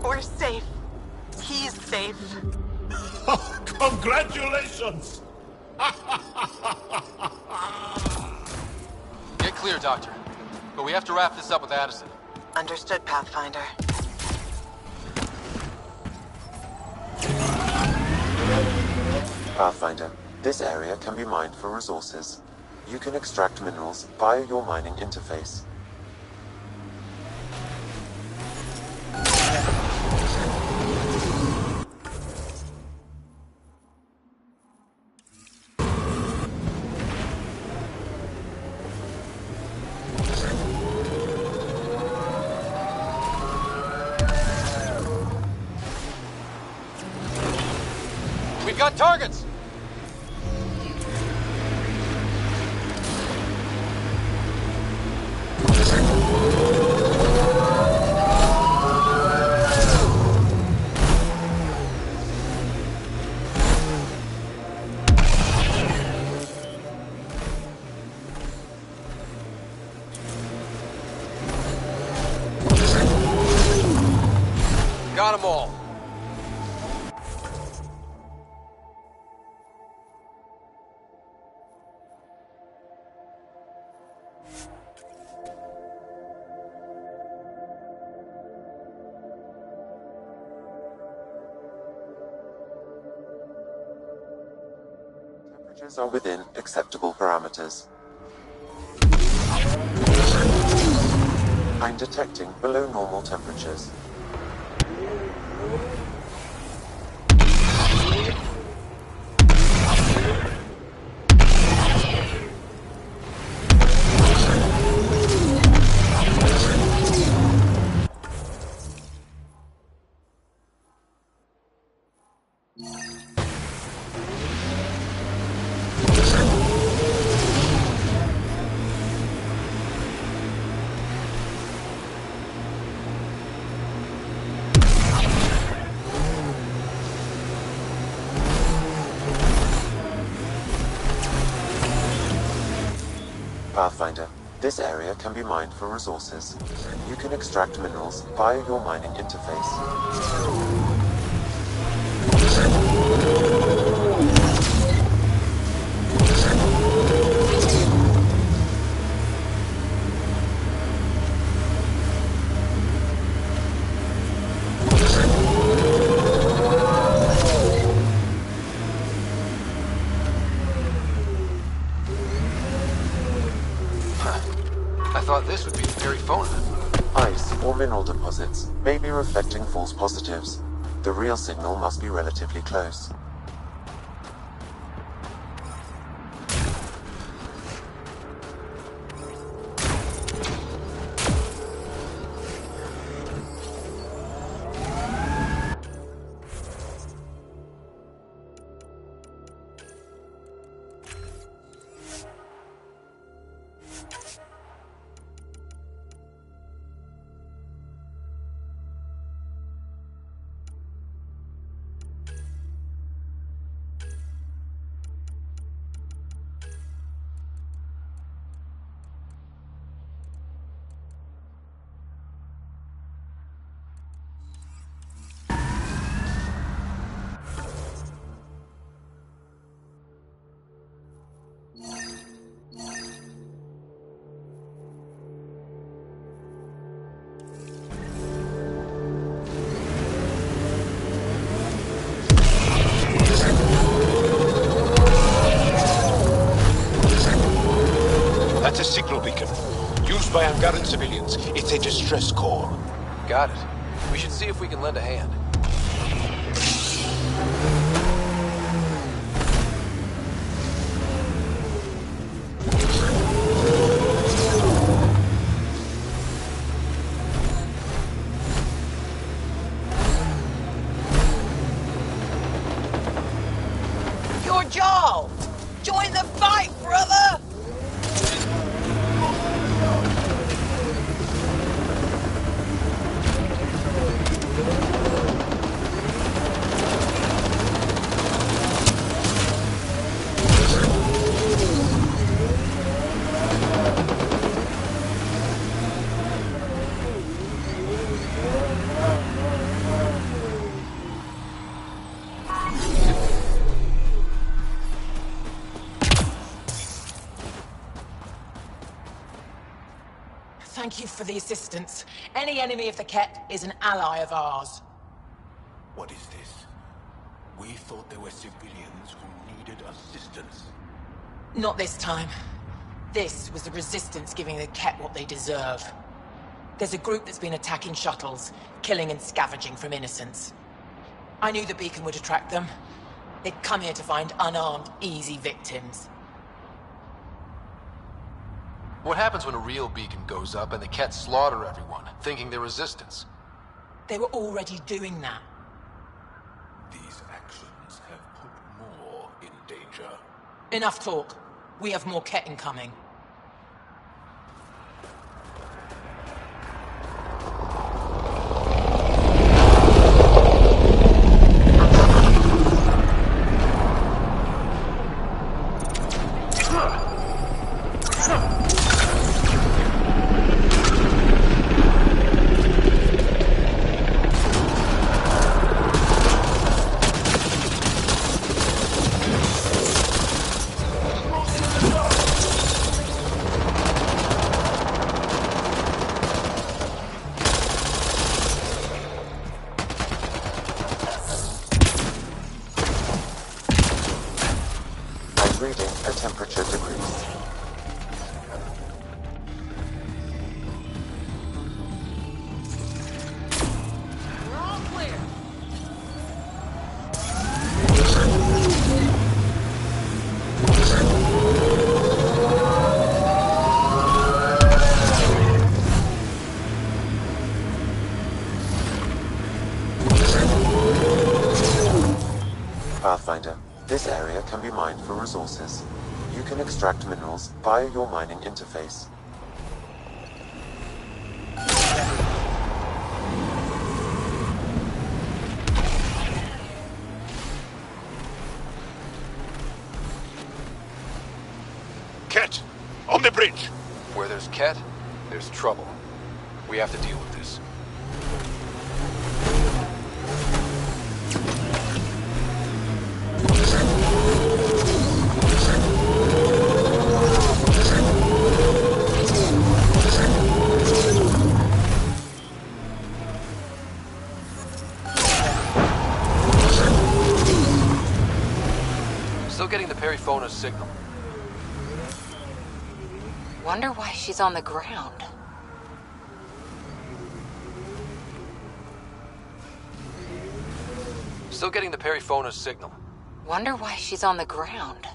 S23: We're safe. He's safe.
S10: Congratulations!
S16: Get clear, Doctor. But we have to wrap this up with Addison.
S23: Understood, Pathfinder.
S1: Pathfinder, this area can be mined for resources. You can extract minerals via your mining interface.
S16: We've got targets! Got them all.
S1: Temperatures are within acceptable parameters. I'm detecting below normal temperatures. Pathfinder, this area can be mined for resources. You can extract minerals via your mining interface.
S4: I thought this would be the Perifona.
S1: Ice or mineral deposits may be reflecting false positives. The real signal must be relatively close.
S10: That's a signal beacon. Used by Angaran civilians. It's a distress call.
S4: Got it. We should see if we can lend a hand.
S14: You're Jarl! Join the fight, brother! Thank you for the assistance. Any enemy of the Ket is an ally of ours.
S10: What is this? We thought there were civilians who needed assistance.
S14: Not this time. This was the Resistance giving the Ket what they deserve. There's a group that's been attacking shuttles, killing and scavenging from innocents. I knew the beacon would attract them. They'd come here to find unarmed, easy victims.
S4: What happens when a real beacon goes up and the Ket slaughter everyone, thinking they're resistance?
S14: They were already doing that.
S10: These actions have put more in danger.
S14: Enough talk. We have more Ket incoming.
S1: Reading a temperature decrease. can be mined for resources. You can extract minerals via your mining interface.
S10: Ket! On the bridge!
S16: Where there's Ket, there's trouble. We have to deal with this. Still getting the Periphona's signal.
S3: Wonder why she's on the ground.
S16: Still getting the Periphona's signal.
S3: Wonder why she's on the ground.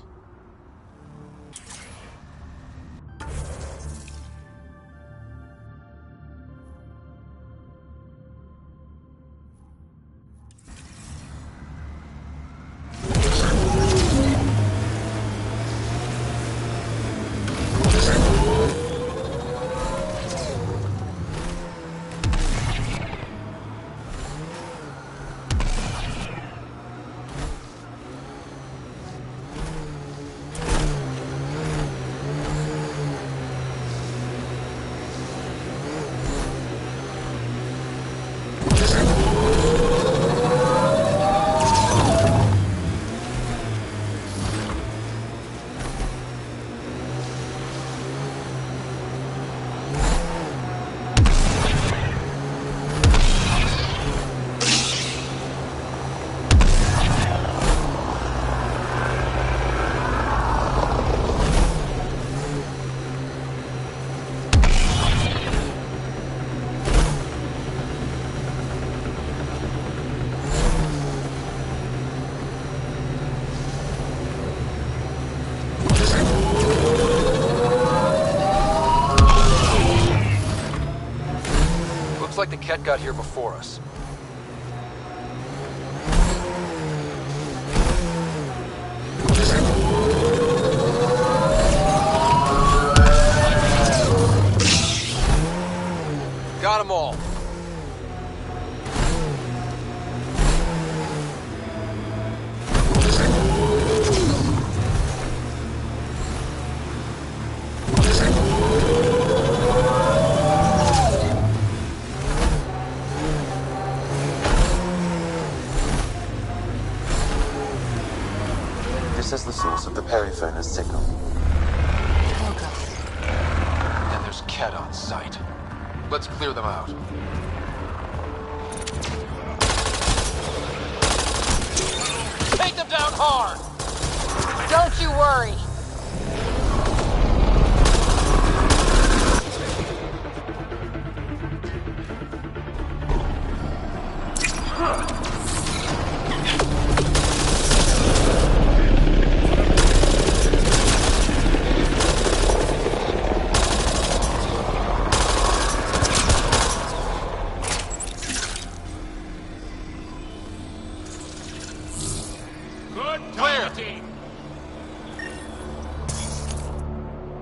S16: Like the Ket got here before us. Got them all.
S1: This is the source of the Periphona's signal.
S3: Oh god.
S16: And there's Ket on site. Let's clear them out. Take them down hard!
S3: Don't you worry.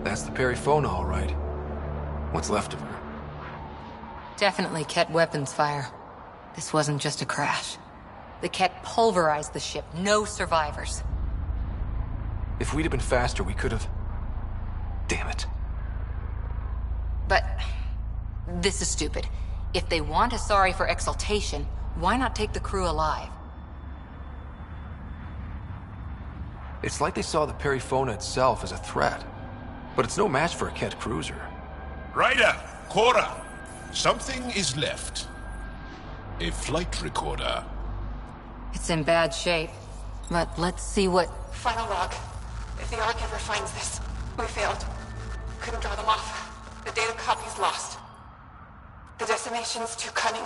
S19: That's the Perifona, all right. What's left of her?
S3: Definitely Ket weapons fire. This wasn't just a crash. The Ket pulverized the ship. No survivors.
S19: If we'd have been faster, we could have... Damn it.
S3: But... this is stupid. If they want Asari for exaltation, why not take the crew alive?
S19: It's like they saw the Perifona itself as a threat. But it's no match for a Ket cruiser.
S10: Ryder! Cora! Something is left. A flight recorder.
S3: It's in bad shape. But let's see what...
S12: Final log. If the Ark ever finds this, we failed. Couldn't draw them off. The data copy's lost. The decimation's too cunning.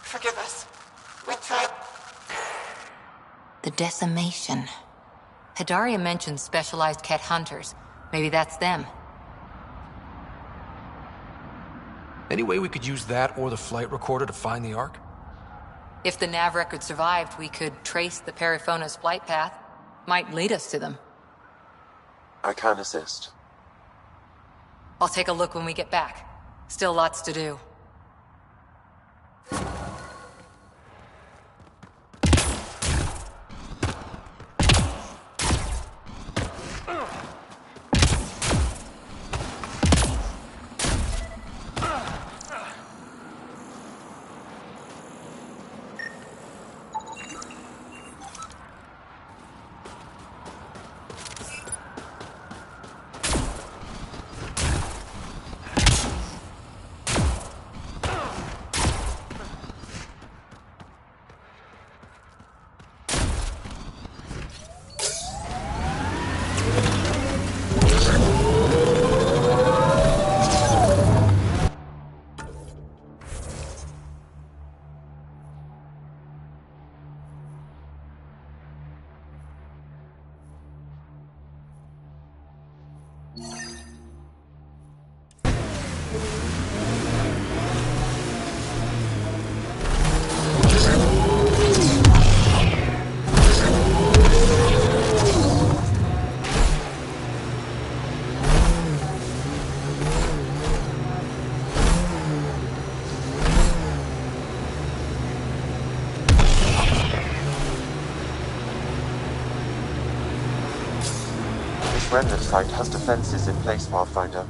S12: Forgive us. We tried...
S3: The decimation. Hidaria mentioned specialized Ket hunters. Maybe that's them.
S19: Any way we could use that or the flight recorder to find the Ark?
S3: If the nav record survived, we could trace the Perifona's flight path. Might lead us to them.
S1: I can assist.
S3: I'll take a look when we get back. Still lots to do.
S1: Remnant site has defenses in place, Pathfinder.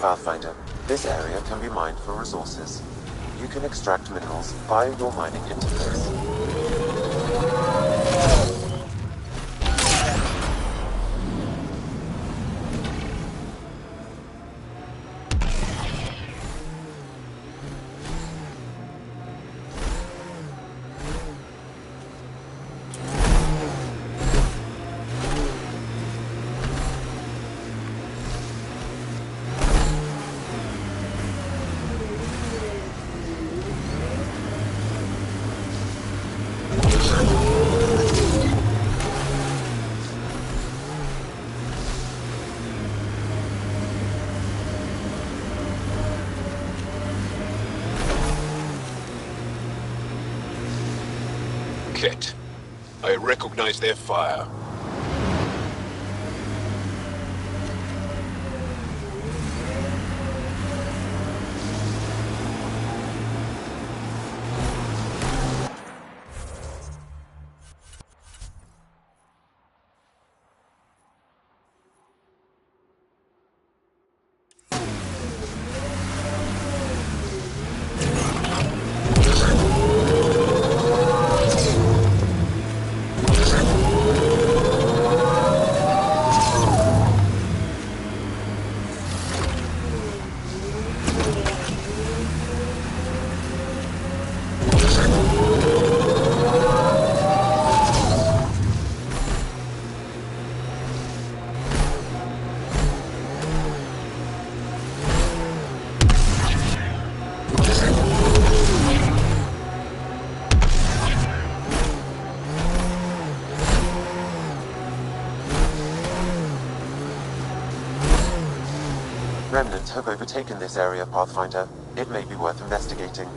S1: Pathfinder, this area can be mined for resources. You can extract minerals via your mining interface.
S10: Kett, I recognize their fire.
S1: Remnants have overtaken this area, Pathfinder. It may be worth investigating.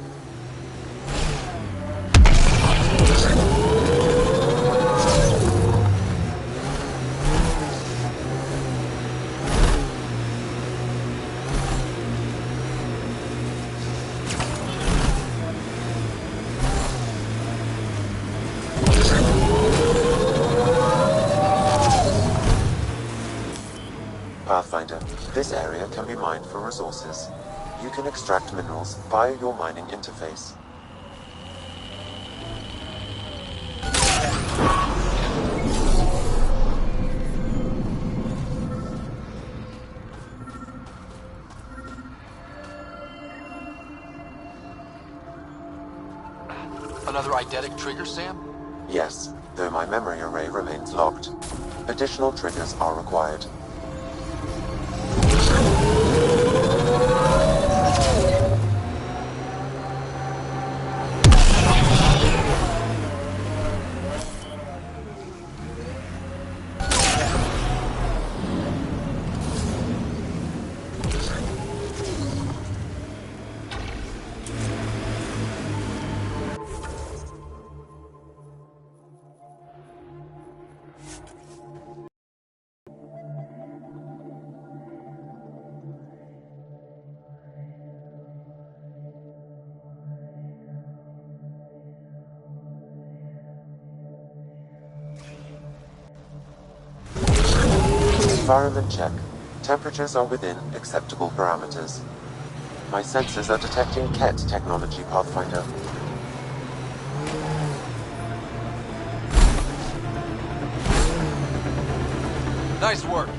S1: Pathfinder, this area can be mined for resources. You can extract minerals via your mining interface.
S4: Another eidetic trigger, Sam?
S1: Yes, though my memory array remains locked. Additional triggers are required. Environment check. Temperatures are within acceptable parameters. My sensors are detecting Ket technology, Pathfinder.
S4: Nice work.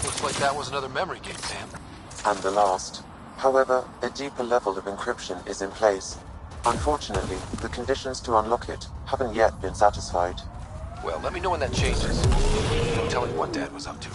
S4: Looks like that was another memory gate, Sam.
S1: And the last. However, a deeper level of encryption is in place. Unfortunately, the conditions to unlock it haven't yet been satisfied.
S4: Well, let me know when that changes. No telling what Dad was up to.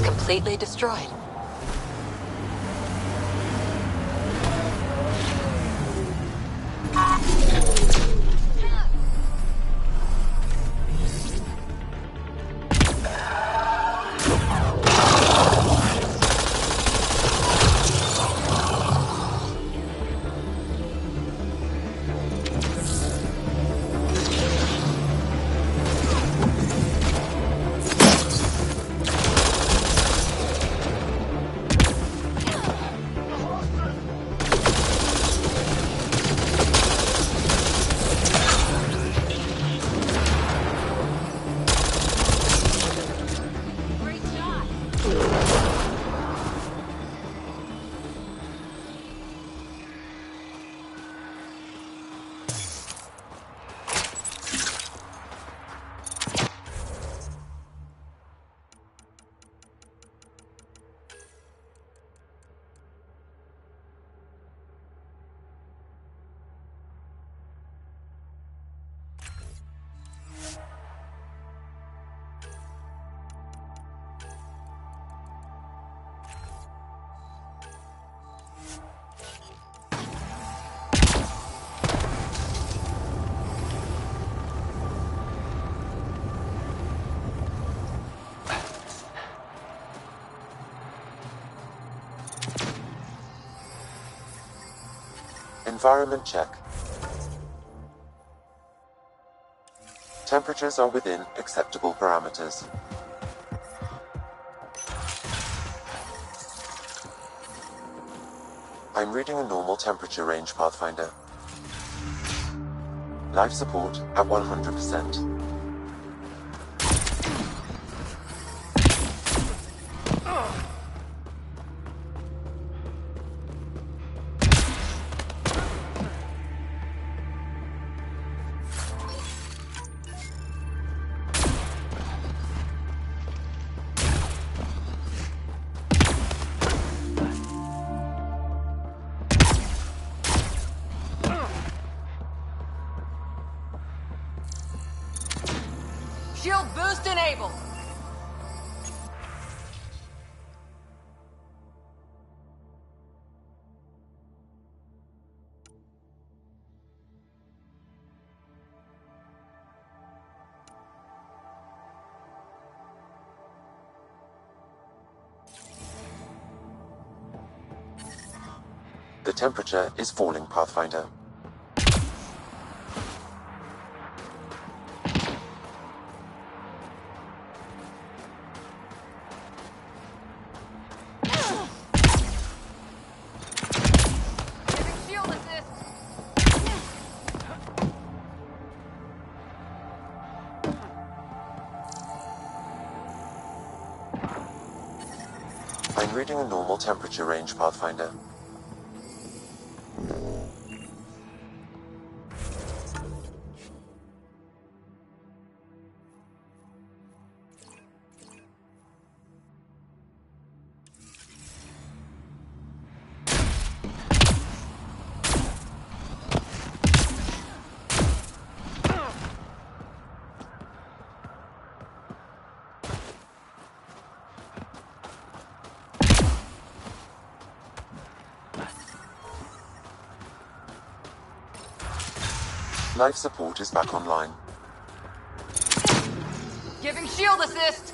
S7: Completely destroyed.
S1: Environment check. Temperatures are within acceptable parameters. I'm reading a normal temperature range, Pathfinder. Life support at 100%.
S3: Shield boost enabled!
S1: The temperature is falling, Pathfinder. I'm reading a normal temperature range, Pathfinder. Life support is back online.
S3: Giving shield assist!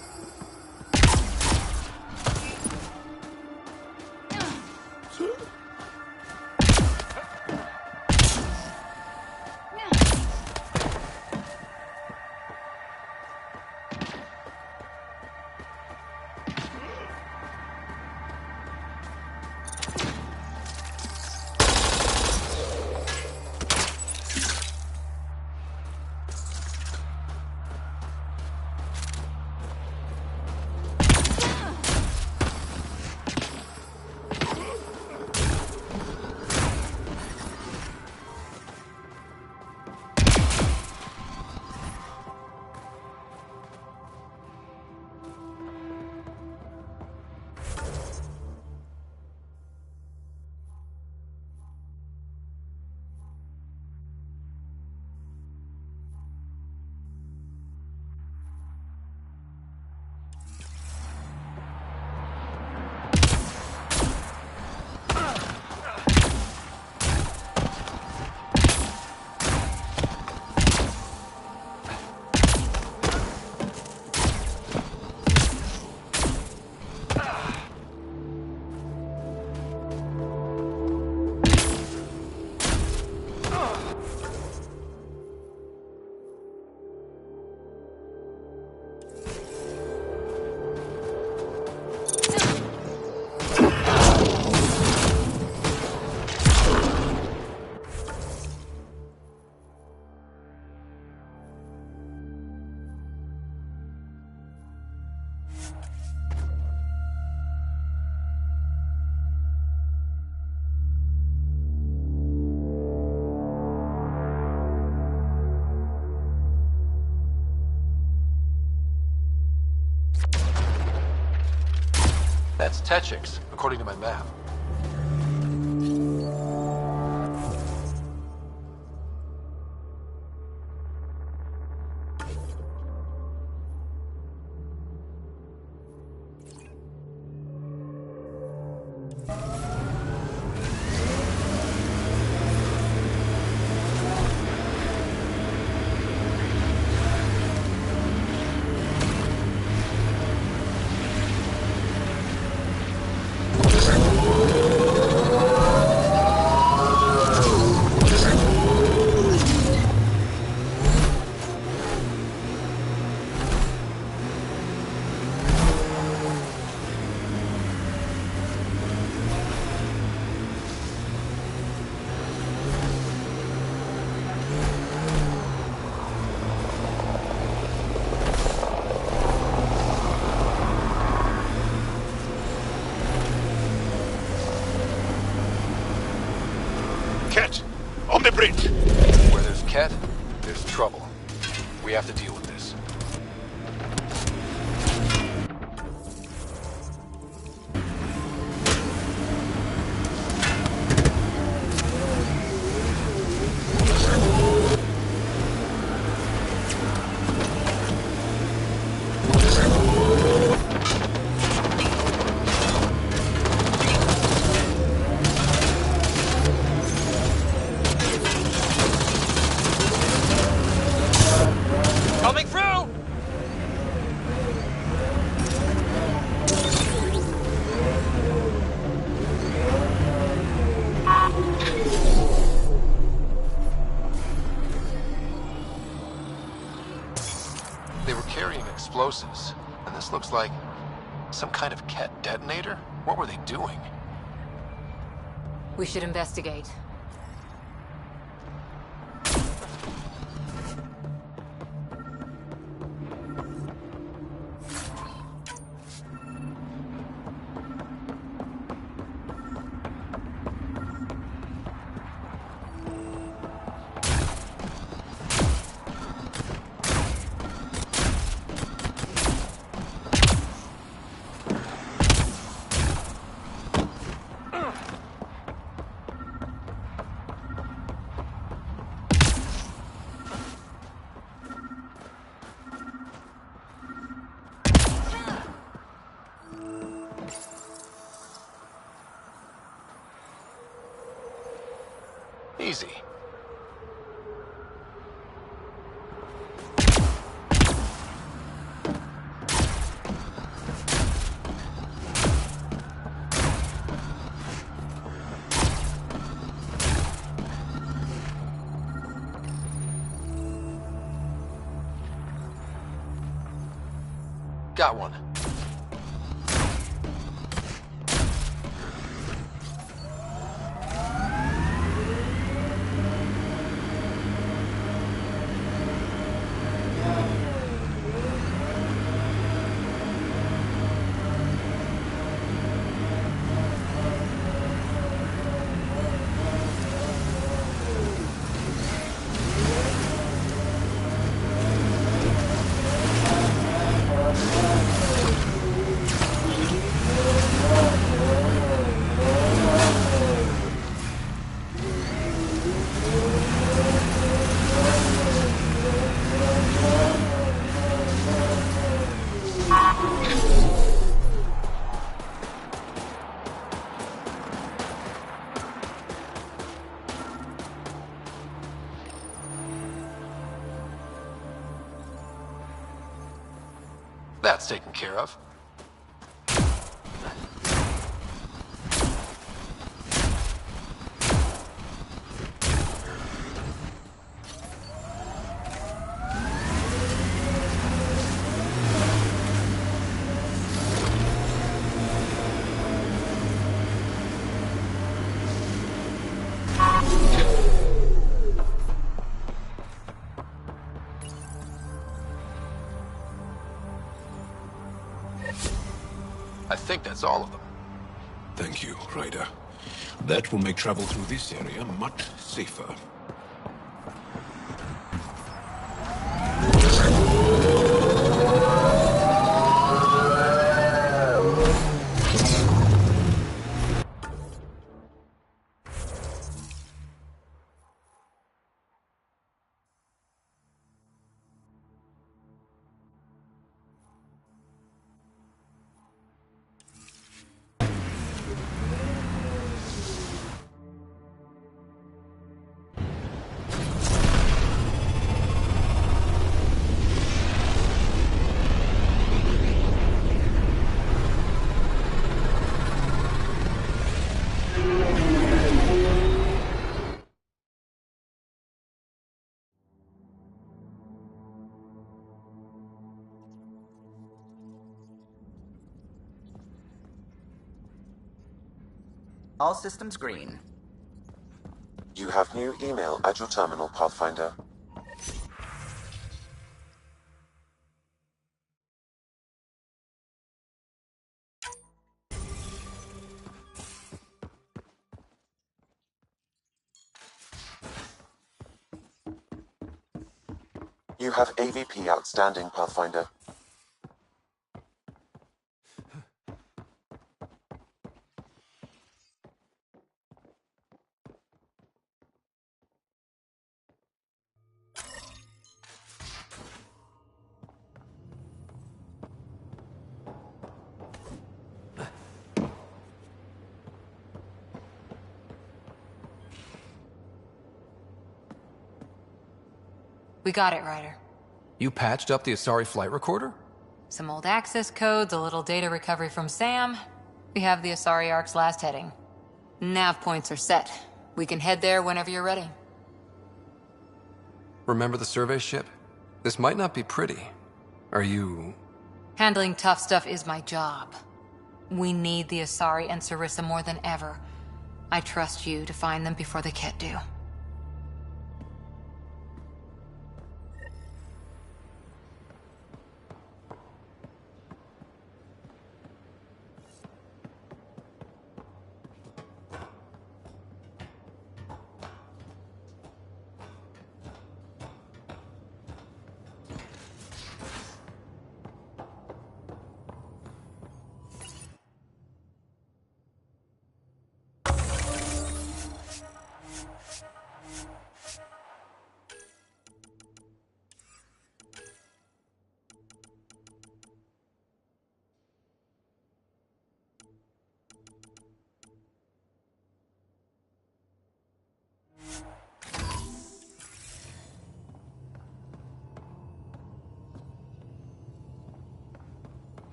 S4: That's Techix, according to my map. Ket, there's trouble. We have to deal with this.
S16: Coming through!
S4: They were carrying explosives, and this looks like some kind of Ket detonator? What were they doing?
S3: We should investigate.
S4: Easy. Got one. That's taken care of. I think that's all of them.
S10: Thank you, Ryder. That will make travel through this area much safer.
S13: All systems green.
S1: You have new email at your terminal, Pathfinder. You have AVP outstanding, Pathfinder.
S3: We got it, Ryder.
S19: You patched up the Asari flight recorder?
S3: Some old access codes, a little data recovery from Sam. We have the Asari Ark's last heading. Nav points are set. We can head there whenever you're ready.
S19: Remember the survey ship? This might not be pretty. Are you...
S3: Handling tough stuff is my job. We need the Asari and Sarissa more than ever. I trust you to find them before the Ket do.